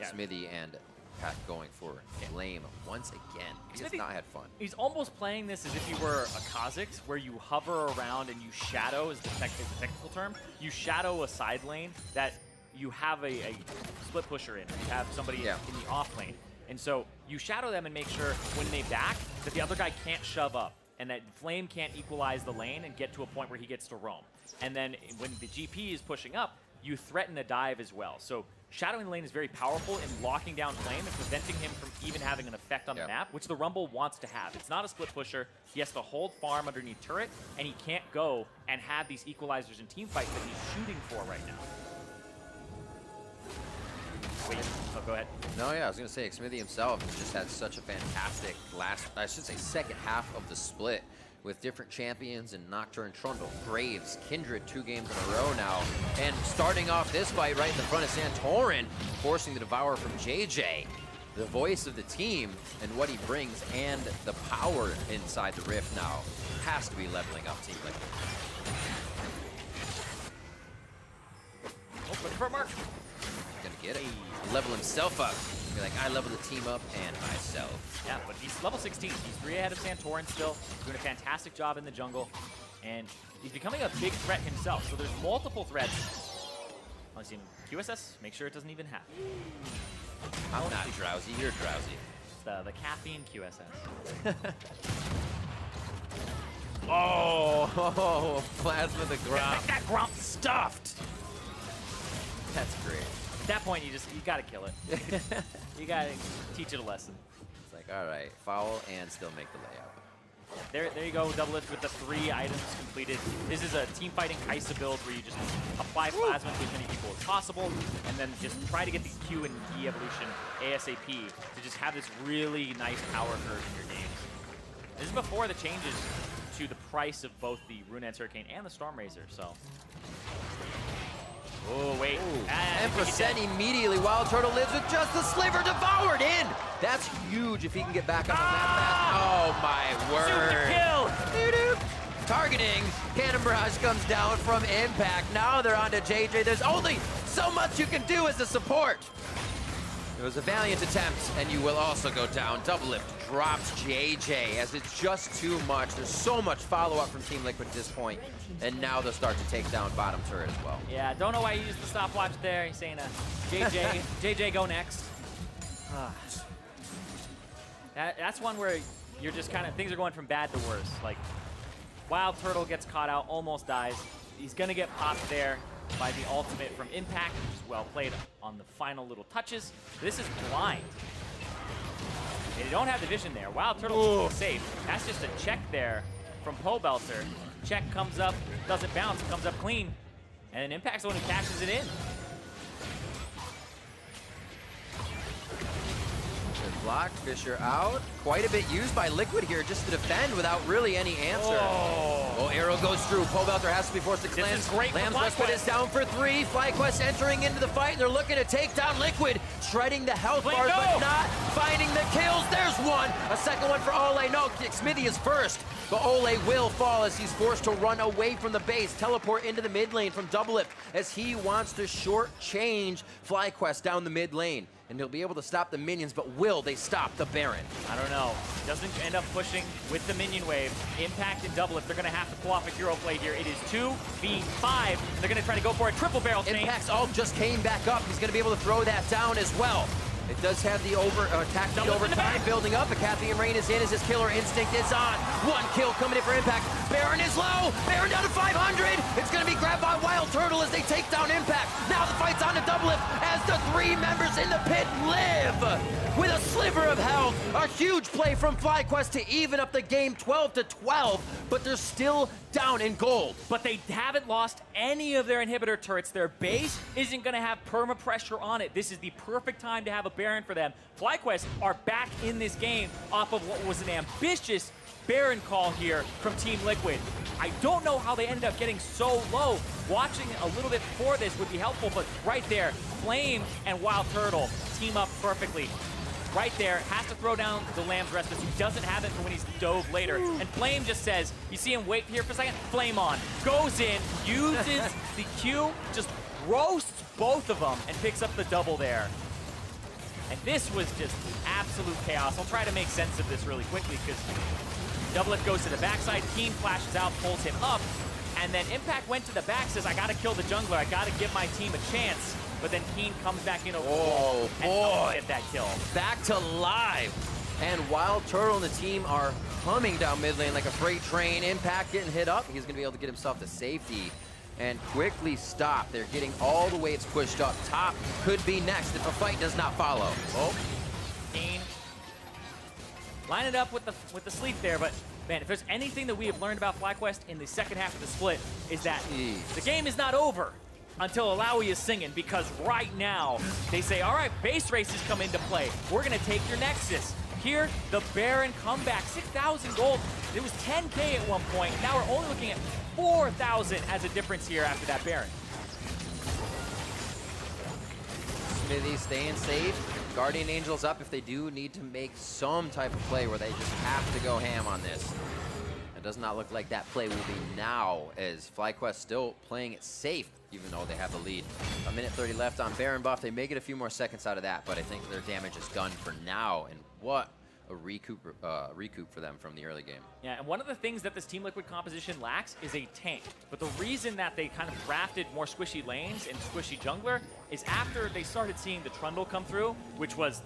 Xmithy and Pat going for Flame once again. He has not had fun. He's almost playing this as if you were a Kha'Zix, where you hover around and you shadow, is the technical term. You shadow a side lane that you have a split pusher in, you have somebody in the off lane. And so you shadow them and make sure when they back that the other guy can't shove up and that Flame can't equalize the lane and get to a point where he gets to roam. And then when the GP is pushing up, you threaten a dive as well. So shadowing the lane is very powerful in locking down Flame and preventing him from even having an effect on the map, which the Rumble wants to have. It's not a split pusher. He has to hold farm underneath turret, and he can't go and have these equalizers in team fights that he's shooting for right now. Wait, oh, go ahead. No, I was going to say, Xmithy himself has just had such a fantastic second half of the split with different champions in Nocturne, Trundle, Graves, Kindred 2 games in a row now. And starting off this fight right in the front of Santorin, forcing the Devour from JJ. The voice of the team and what he brings and the power inside the Rift now has to be leveling up Team Liquid. Looking for a mark. Gonna get it. Level himself up. Be like, I level the team up and myself. Yeah, but he's level 16. He's 3 ahead of Santorin still. Doing a fantastic job in the jungle. And he's becoming a big threat himself. So there's multiple threats. Let's see, QSS, make sure it doesn't even happen. I'm not drowsy, you're drowsy. It's the caffeine QSS. Oh, plasma the Gromp. Make that Gromp stuffed. That's great. At that point, you gotta kill it. You gotta teach it a lesson. It's like, all right, foul and still make the layup. There you go, double lift with the 3 items completed. This is a team fighting Kaisa build where you just apply plasma to as many people as possible, and then just try to get the Q and E evolution ASAP to just have this really nice power curve in your games. This is before the changes to the price of both the Runettes Hurricane and the Stormrazor, so. Oh, wait. And percent immediately. Wild Turtle lives with just the sliver devoured in. That's huge if he can get back up on that fast. Oh, my word. Kill. Targeting. Cannon Barrage comes down from Impact. Now they're on to JJ. There's only so much you can do as a support. It was a valiant attempt, and you will also go down. Double lift drops JJ as it's just too much. There's so much follow-up from Team Liquid at this point, and now they'll start to take down bottom turret as well. Yeah, don't know why he used the stopwatch there. He's saying, JJ, go next. That's one where you're just kind of, things are going from bad to worse. Like, Wild Turtle gets caught out, almost dies. He's going to get popped there by the ultimate from Impact, which is well played on the final little touches. This is blind. They don't have the vision there. Wild Turtle safe. That's just a check there from Pobelter. Check comes up, doesn't bounce, comes up clean. And then Impact's the one who cashes it in. Good block, Fisher out. Quite a bit used by Liquid here just to defend without really any answer. Oh, arrow goes through. Pobelter has to be forced to cleanse. This is great. Lamb's Respite is down for 3. FlyQuest entering into the fight. They're looking to take down Liquid, shredding the health bars, but not finding the kills. There's one. A second one for Ole. No, Smithy is first, but Ole will fall as he's forced to run away from the base, teleport into the mid lane from Double Lift as he wants to short-change FlyQuest down the mid lane. And he'll be able to stop the minions, but will they stop the Baron? I don't know. Doesn't end up pushing with the minion wave. Impact and Double Lift, they're going to have to pull off a hero play here. It is 2v5. They're going to try to go for a triple barrel chain. Impact's ult just came back up. He's going to be able to throw that down as well. It does have the attack speed over time building up. The Caffeine Rain is in as his killer instinct is on. 1 kill coming in for Impact. Baron is low. Baron down to 500. It's going to be grabbed by Wild Turtle as they take down Impact. Now the fight's on to Double Lift as the 3 members in the pit live with a sliver of health. A huge play from FlyQuest to even up the game 12-12, but they're still down in gold. But they haven't lost any of their inhibitor turrets. Their base isn't going to have perma pressure on it. This is the perfect time to have a Baron for them. FlyQuest are back in this game off of what was an ambitious Baron call here from Team Liquid. I don't know how they ended up getting so low. Watching a little bit before this would be helpful, but right there, Flame and Wild Turtle team up perfectly. Right there, has to throw down the Lamb's Respite. He doesn't have it for when he's dove later. And Flame just says, you see him wait here for a second, Flame on. Goes in, uses the Q, just roasts both of them and picks up the double there. And this was just absolute chaos. I'll try to make sense of this really quickly because Double Lift goes to the backside, Keen flashes out, pulls him up, and then Impact went to the back, says, I gotta kill the jungler, I gotta give my team a chance. But then Keen comes back in over and get that kill. Back to live. And Wild Turtle and the team are humming down mid lane like a freight train. Impact getting hit up. He's going to be able to get himself to safety and quickly stop. They're getting all the waves pushed up. Top could be next if a fight does not follow. Oh, Keen. Line it up with the sleep there, but man, if there's anything that we have learned about FlyQuest in the second half of the split is that the game is not over until Alawi is singing, because right now they say, all right, base races come into play. We're gonna take your Nexus. Here, the Baron comeback, 6,000 gold. It was 10K at one point. Now we're only looking at 4,000 as a difference here after that Baron. Smithy staying safe. Guardian Angel's up if they do need to make some type of play where they just have to go ham on this. does not look like that play will be now, as FlyQuest still playing it safe, even though they have the lead. A minute 30 left on Baron buff. They may get a few more seconds out of that, but I think their damage is done for now. And what a recoup for them from the early game. Yeah, and one of the things that this Team Liquid composition lacks is a tank. But the reason that they kind of drafted more squishy lanes and squishy jungler is after they started seeing the Trundle come through, which was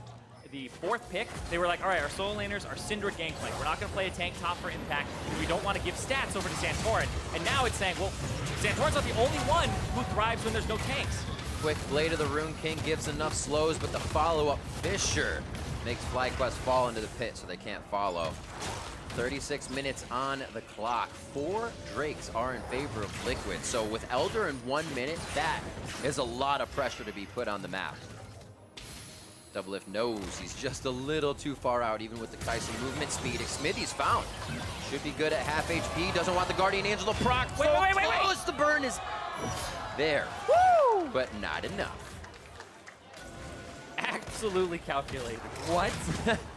the 4th pick, they were like, all right, our solo laners are Syndra Gangplank. We're not going to play a tank top for impact because we don't want to give stats over to Santorin. And now it's saying, well, Santorin's not the only one who thrives when there's no tanks. Quick Blade of the Rune King gives enough slows, but the follow-up Fisher makes FlyQuest fall into the pit so they can't follow. 36 minutes on the clock. 4 Drakes are in favor of Liquid. So with Elder in 1 minute, that is a lot of pressure to be put on the map. Doublelift knows he's just a little too far out, even with the Kaisen movement speed. Smithy's found. Should be good at half HP. Doesn't want the Guardian Angel to proc. Wait. The burn is there. Woo! But not enough. Absolutely calculated. What?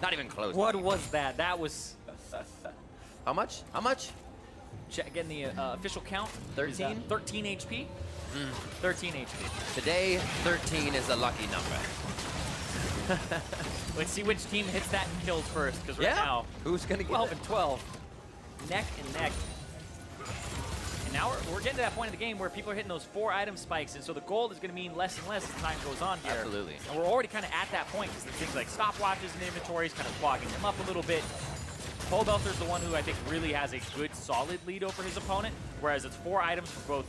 Not even close. What was that? That was... How much? How much? Getting the official count. 13? 13 HP? 13 HP. Today, 13 is a lucky number. Let's see which team hits that and kills first, because right now, who's gonna get 12 and 12, neck and neck. And now we're getting to that point of the game where people are hitting those 4 item spikes, and so the gold is going to mean less and less as time goes on here. Absolutely. And we're already kind of at that point because things like stopwatches and inventories kind of clogging them up a little bit. Pole Belter's the one who I think really has a good, solid lead over his opponent, whereas it's 4 items for both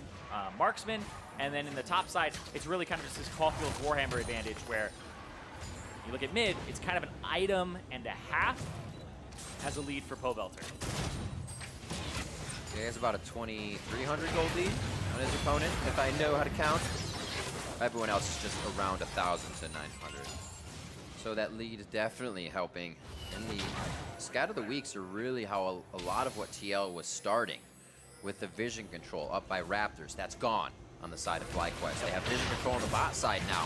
marksmen, and then in the top side, it's really kind of just this Caulfield's Warhammer advantage where you look at mid, it's kind of an item and a half as a lead for Pole Belter. Yeah, he has about a 2,300 gold lead on his opponent, if I know how to count. Everyone else is just around 1,000 to 900. So that lead is definitely helping. And the Scat of the Weeks are really how a lot of what TL was starting with the vision control up by Raptors. That's gone on the side of FlyQuest. They have vision control on the bot side now.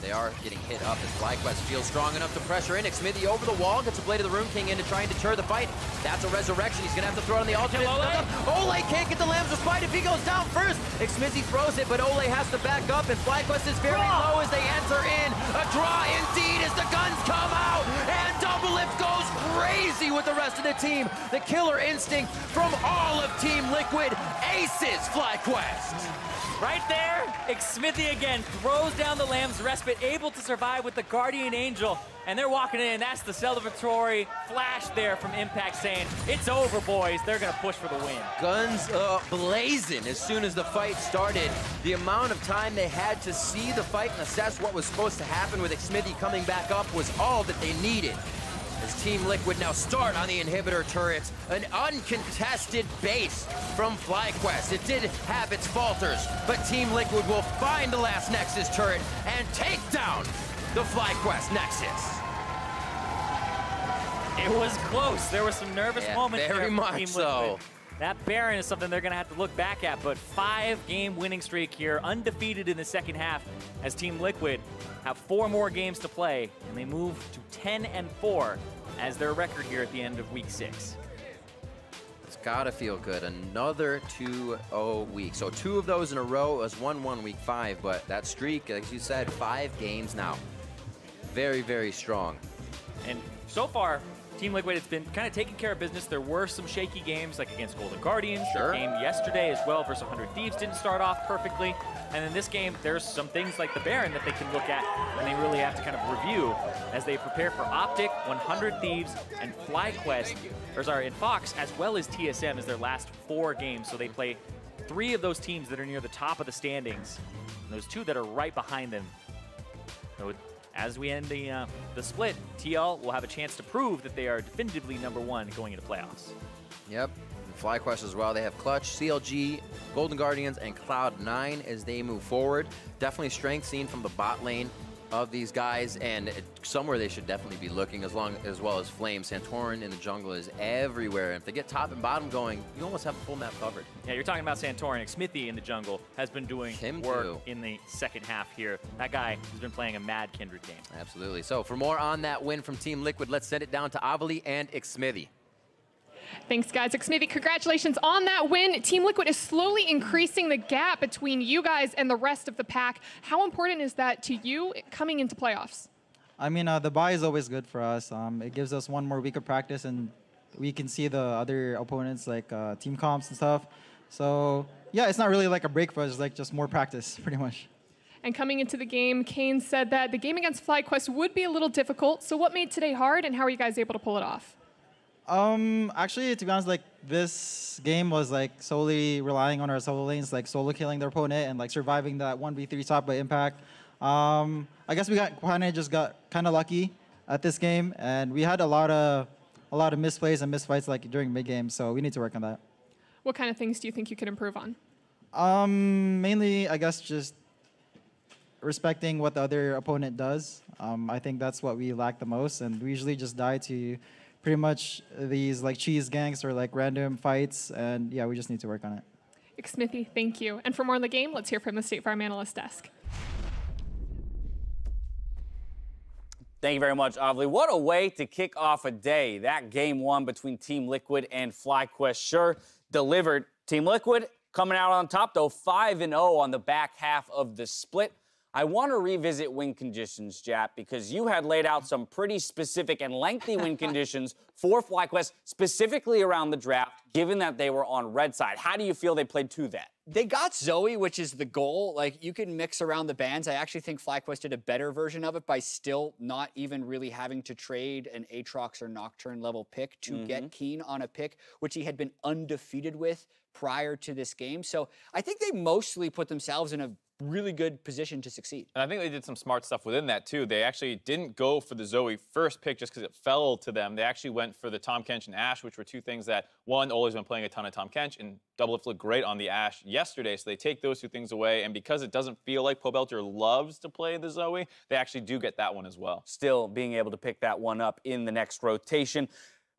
They are getting hit up as FlyQuest feels strong enough to pressure in. Smithy over the wall, gets a Blade of the Rune King in to try and deter the fight. That's a resurrection. He's going to have to throw it on the ultimate. Ole can't get the Lamb's Respite if he goes down first. Smithy throws it, but Ole has to back up, and FlyQuest is very low as they enter in. A draw indeed as the guns come out, and Doublelift goes crazy with the rest of the team. The killer instinct from all of Team Liquid aces FlyQuest. Right there, Smithy again throws down the Lamb's Respite, able to survive with the Guardian Angel, and they're walking in. That's the celebratory flash there from Impact saying, it's over, boys. They're going to push for the win. Guns blazing as soon as the fight started. The amount of time they had to see the fight and assess what was supposed to happen with Smithy coming back up was all that they needed. As Team Liquid now start on the inhibitor turrets, an uncontested base from FlyQuest. It did have its falters, but Team Liquid will find the last Nexus turret and take down the FlyQuest Nexus. It was close. There were some nervous moments very there for much Team so. Liquid. That Baron is something they're going to have to look back at, but 5-game winning streak here, undefeated in the second half, as Team Liquid have 4 more games to play, and they move to 10-4 as their record here at the end of week 6. It's gotta feel good. Another 2-0 week. So 2 of those in a row. It was 1-1 week 5, but that streak, as you said, 5 games now. Very, very strong. And so far, Team Liquid has been kind of taking care of business. There were some shaky games, like against Golden Guardians. Sure. The game yesterday as well versus 100 Thieves didn't start off perfectly. And in this game, there's some things like the Baron that they can look at, and they really have to kind of review as they prepare for Optic, 100 Thieves, and FlyQuest, and Fox, as well as TSM as their last 4 games. So they play 3 of those teams that are near the top of the standings, and those 2 that are right behind them. So as we end the split, TL will have a chance to prove that they are definitively #1 going into playoffs. Yep. And FlyQuest as well. They have Clutch, CLG, Golden Guardians, and Cloud9 as they move forward. Definitely strength seen from the bot lane of these guys, and somewhere they should definitely be looking, as well as Flame. Santorin in the jungle is everywhere. If they get top and bottom going, you almost have a full map covered. Yeah, you're talking about Santorin. Smithy in the jungle has been doing work in the second half here. That guy has been playing a mad Kindred game. Absolutely. So for more on that win from Team Liquid, let's send it down to Avali and Smithy. Thanks, guys. Xmithy, congratulations on that win. Team Liquid is slowly increasing the gap between you guys and the rest of the pack. How important is that to you coming into playoffs? I mean, the bye is always good for us. It gives us one more week of practice, and we can see the other opponents, like team comps and stuff. So, yeah, it's not really like a break for us. It's like just more practice, pretty much. And coming into the game, Kane said that the game against FlyQuest would be a little difficult. So what made today hard, and how are you guys able to pull it off? Actually, to be honest, like this game was like solely relying on our solo lanes, like solo killing their opponent and like surviving that 1v3 top by impact. I guess we got kind of lucky at this game, and we had a lot of misplays and misfights like during mid game, so we need to work on that. What kind of things do you think you could improve on? Mainly, I guess just respecting what the other opponent does. I think that's what we lack the most, and we usually just die to pretty much these like cheese ganks or like random fights, and yeah, we just need to work on it. Xmithy, thank you. And for more on the game, let's hear from the State Farm Analyst Desk. Thank you very much, Avli. What a way to kick off a day. That game one between Team Liquid and FlyQuest sure delivered. Team Liquid coming out on top, though, 5-0 on the back half of the split. I want to revisit win conditions, Jap, because you had laid out some pretty specific and lengthy win conditions for FlyQuest, specifically around the draft, given that they were on red side. How do you feel they played to that? They got Zoe, which is the goal. Like, you can mix around the bans. I actually think FlyQuest did a better version of it by still not even really having to trade an Aatrox or Nocturne level pick to get Keen on a pick, which he had been undefeated with prior to this game. So I think they mostly put themselves in a really good position to succeed. And I think they did some smart stuff within that too. They actually didn't go for the Zoe first pick just because it fell to them. They actually went for the Tahm Kench and Ashe, which were two things that, one, Ole's been playing a ton of Tahm Kench, and Doublelift looked great on the Ashe yesterday, so they take those two things away, and because it doesn't feel like Pobelter loves to play the Zoe, they actually do get that one as well. Still being able to pick that one up in the next rotation.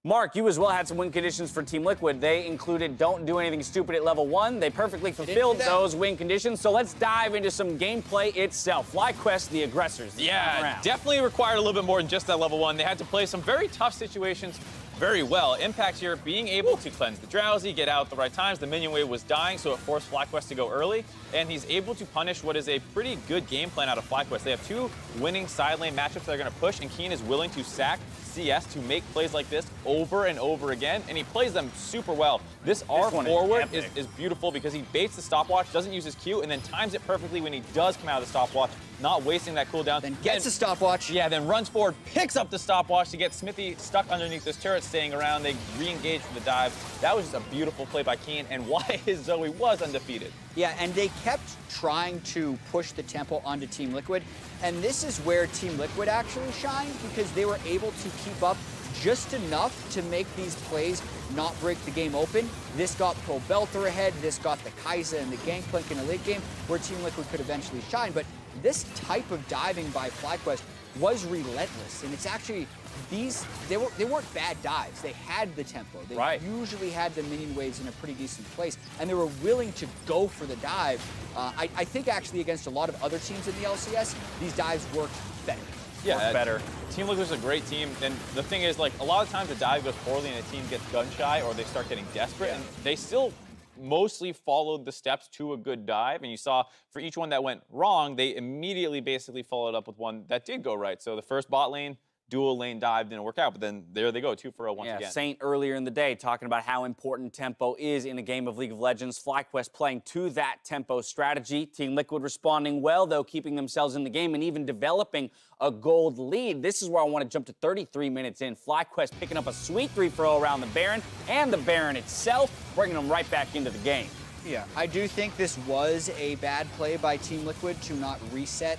Mark, you as well had some win conditions for Team Liquid. They included don't do anything stupid at level 1. They perfectly fulfilled those win conditions. So let's dive into some gameplay itself. FlyQuest, the aggressors. Yeah, definitely required a little bit more than just that level 1. They had to play some very tough situations very well. Impact here, being able to cleanse the Drowsy, get out at the right times. The minion wave was dying, so it forced FlyQuest to go early. And he's able to punish what is a pretty good game plan out of FlyQuest. They have two winning side lane matchups they're going to push, and Keen is willing to sack CS to make plays like this over and over again, and he plays them super well. This R forward is beautiful because he baits the stopwatch, doesn't use his Q, and then times it perfectly when he does come out of the stopwatch, not wasting that cooldown. Then gets the stopwatch. Yeah, then runs forward, picks up the stopwatch to get Xmithy stuck underneath this turret, staying around. They re-engage for the dive. That was just a beautiful play by Keen, and why his Zoe was undefeated. Yeah, and they kept trying to push the tempo onto Team Liquid, and this is where Team Liquid actually shined because they were able to keep up just enough to make these plays not break the game open. This got Pobelter ahead, this got the Kai'Sa and the Gangplank in a late game where Team Liquid could eventually shine, but this type of diving by FlyQuest was relentless, and it's actually they weren't bad dives. They had the tempo. They usually had the minion waves in a pretty decent place, and they were willing to go for the dive. I think actually against a lot of other teams in the LCS, these dives worked better. Yeah, better. Team Liquid's a great team, and the thing is, like, a lot of times a dive goes poorly and a team gets gun shy or they start getting desperate, and they still mostly followed the steps to a good dive, and you saw for each one that went wrong, they immediately basically followed up with one that did go right. So the first bot lane, dual lane dive didn't work out, but then there they go, 2-for-0 once again. Saint earlier in the day talking about how important tempo is in a game of League of Legends. FlyQuest playing to that tempo strategy. Team Liquid responding well, though, keeping themselves in the game and even developing a gold lead. This is where I want to jump to 33 minutes in. FlyQuest picking up a sweet 3-for-0 around the Baron and the Baron itself, bringing them right back into the game. Yeah, I do think this was a bad play by Team Liquid to not reset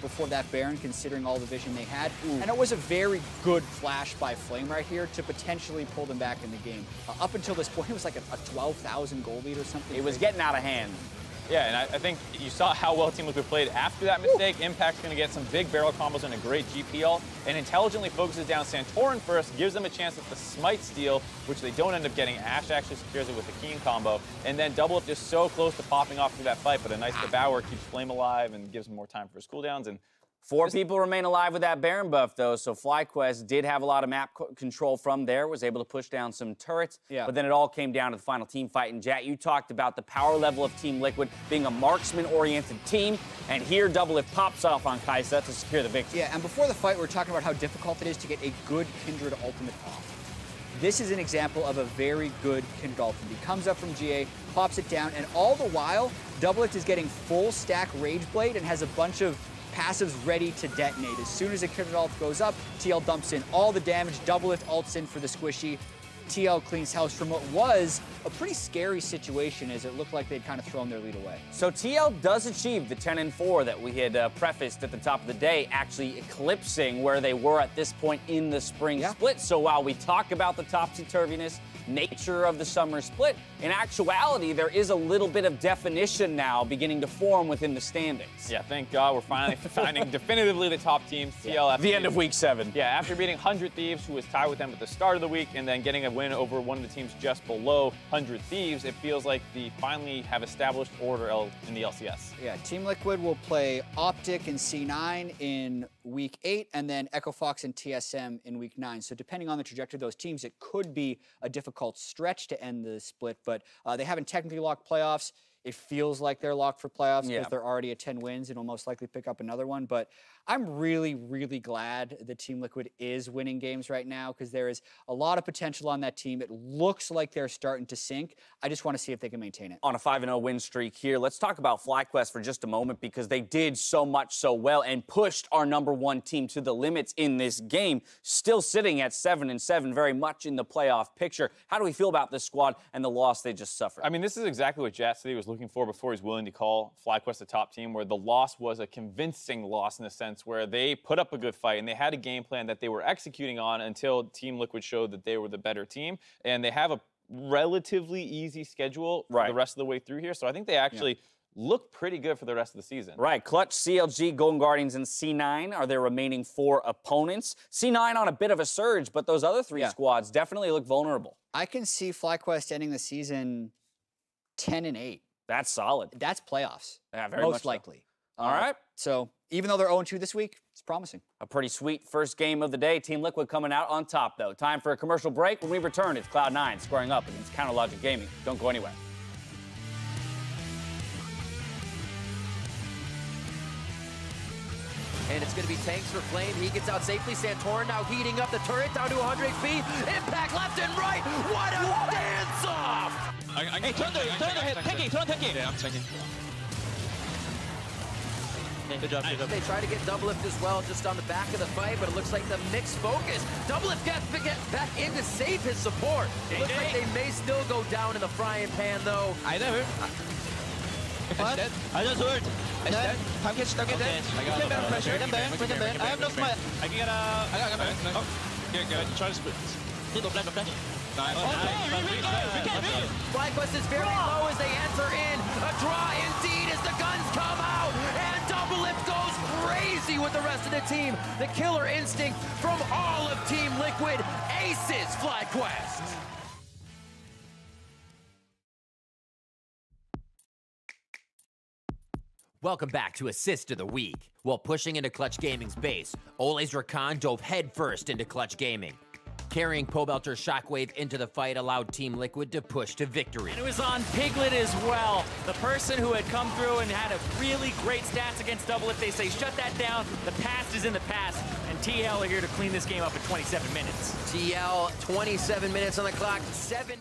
before that Baron, considering all the vision they had. And it was a very good flash by Flame right here to potentially pull them back in the game. Up until this point, it was like a 12,000 goal lead or something. It was getting out of hand. Yeah, and I think you saw how well Team Liquid played after that mistake. Impact's going to get some big barrel combos and a great GPL, and intelligently focuses down Santorin first, gives them a chance at the Smite steal, which they don't end up getting. Ashe actually secures it with the Keen combo, and then Doublelift just so close to popping off through that fight, but a nice Devour keeps Flame alive and gives him more time for his cooldowns, and 4 people remain alive with that Baron buff, though, so FlyQuest did have a lot of map control from there, was able to push down some turrets, but then it all came down to the final team fight. And, Jat, you talked about the power level of Team Liquid being a marksman-oriented team, and here Doublelift pops off on Kai'Sa to secure the victory. Yeah, and before the fight, we were talking about how difficult it is to get a good Kindred ultimate off. This is an example of a very good Kindred ultimate. He comes up from GA, pops it down, and all the while, Doublelift is getting full stack Rage Blade and has a bunch of passives ready to detonate. As soon as a Kindred ult goes up, TL dumps in all the damage, Doublelift ults in for the squishy. TL cleans house from what was a pretty scary situation as it looked like they'd kind of thrown their lead away. So TL does achieve the 10-4 that we had prefaced at the top of the day, actually eclipsing where they were at this point in the spring split. So while we talk about the topsy-turviness nature of the summer split, in actuality, there is a little bit of definition now beginning to form within the standings. Yeah, thank God we're finally finding definitively the top teams. TL after the end of week 7. Yeah, after beating 100 Thieves, who was tied with them at the start of the week, and then getting a win over one of the teams just below 100 Thieves, it feels like they finally have established order in the LCS. Yeah, Team Liquid will play Optic and C9 in week 8, and then Echo Fox and TSM in week 9. So depending on the trajectory of those teams, it could be a difficult stretch to end the split, but they haven't technically locked playoffs. It feels like they're locked for playoffs because they're already at 10 wins and will most likely pick up another one. But I'm really, really glad that Team Liquid is winning games right now because there is a lot of potential on that team. It looks like they're starting to sink. I just want to see if they can maintain it. On a 5-0 win streak here, let's talk about FlyQuest for just a moment because they did so much so well and pushed our #1 team to the limits in this game, still sitting at 7-7, very much in the playoff picture. How do we feel about this squad and the loss they just suffered? I mean, this is exactly what Jat said he was looking for before he's willing to call FlyQuest a top team, where the loss was a convincing loss in the sense where they put up a good fight and they had a game plan that they were executing on until Team Liquid showed that they were the better team. And they have a relatively easy schedule for the rest of the way through here. So I think they actually look pretty good for the rest of the season. Right. Clutch, CLG, Golden Guardians, and C9 are their remaining 4 opponents. C9 on a bit of a surge, but those other 3 squads definitely look vulnerable. I can see FlyQuest ending the season 10-8. That's solid. That's playoffs. Yeah, very most much likely. So. All right. So even though they're 0-2 this week, it's promising. A pretty sweet first game of the day. Team Liquid coming out on top, though. Time for a commercial break. When we return, it's Cloud9 squaring up against Counterlogic Gaming. Don't go anywhere. And it's going to be tanks for Flame. He gets out safely. Santorin now heating up the turret down to 100 HP. Impact left and right. What a dance-off! Hey, turn the head. Tanking. Yeah, I'm tanking. Good job, good job. They try to get Doublelift as well, just on the back of the fight, but it looks like the mixed focus. Doublelift gets back in to save his support. It looks like they may still go down in the frying pan, though. I never. What? I just heard. Target dead. I got pressure. I have no smile. I can get I got it. Oh, good. Try to split. Don't flash. FlyQuest is very low as they enter in. A draw indeed as the guns come out. And Doublelift goes crazy with the rest of the team. The killer instinct from all of Team Liquid aces FlyQuest. Welcome back to Assist of the Week. While pushing into Clutch Gaming's base, Ole's Rakan dove headfirst into Clutch Gaming. Carrying Pobelter's Shockwave into the fight allowed Team Liquid to push to victory. And it was on Piglet as well. The person who had come through and had a really great stats against Doublelift, they say shut that down. The past is in the past. And TL are here to clean this game up in 27 minutes. TL, 27 minutes on the clock. 7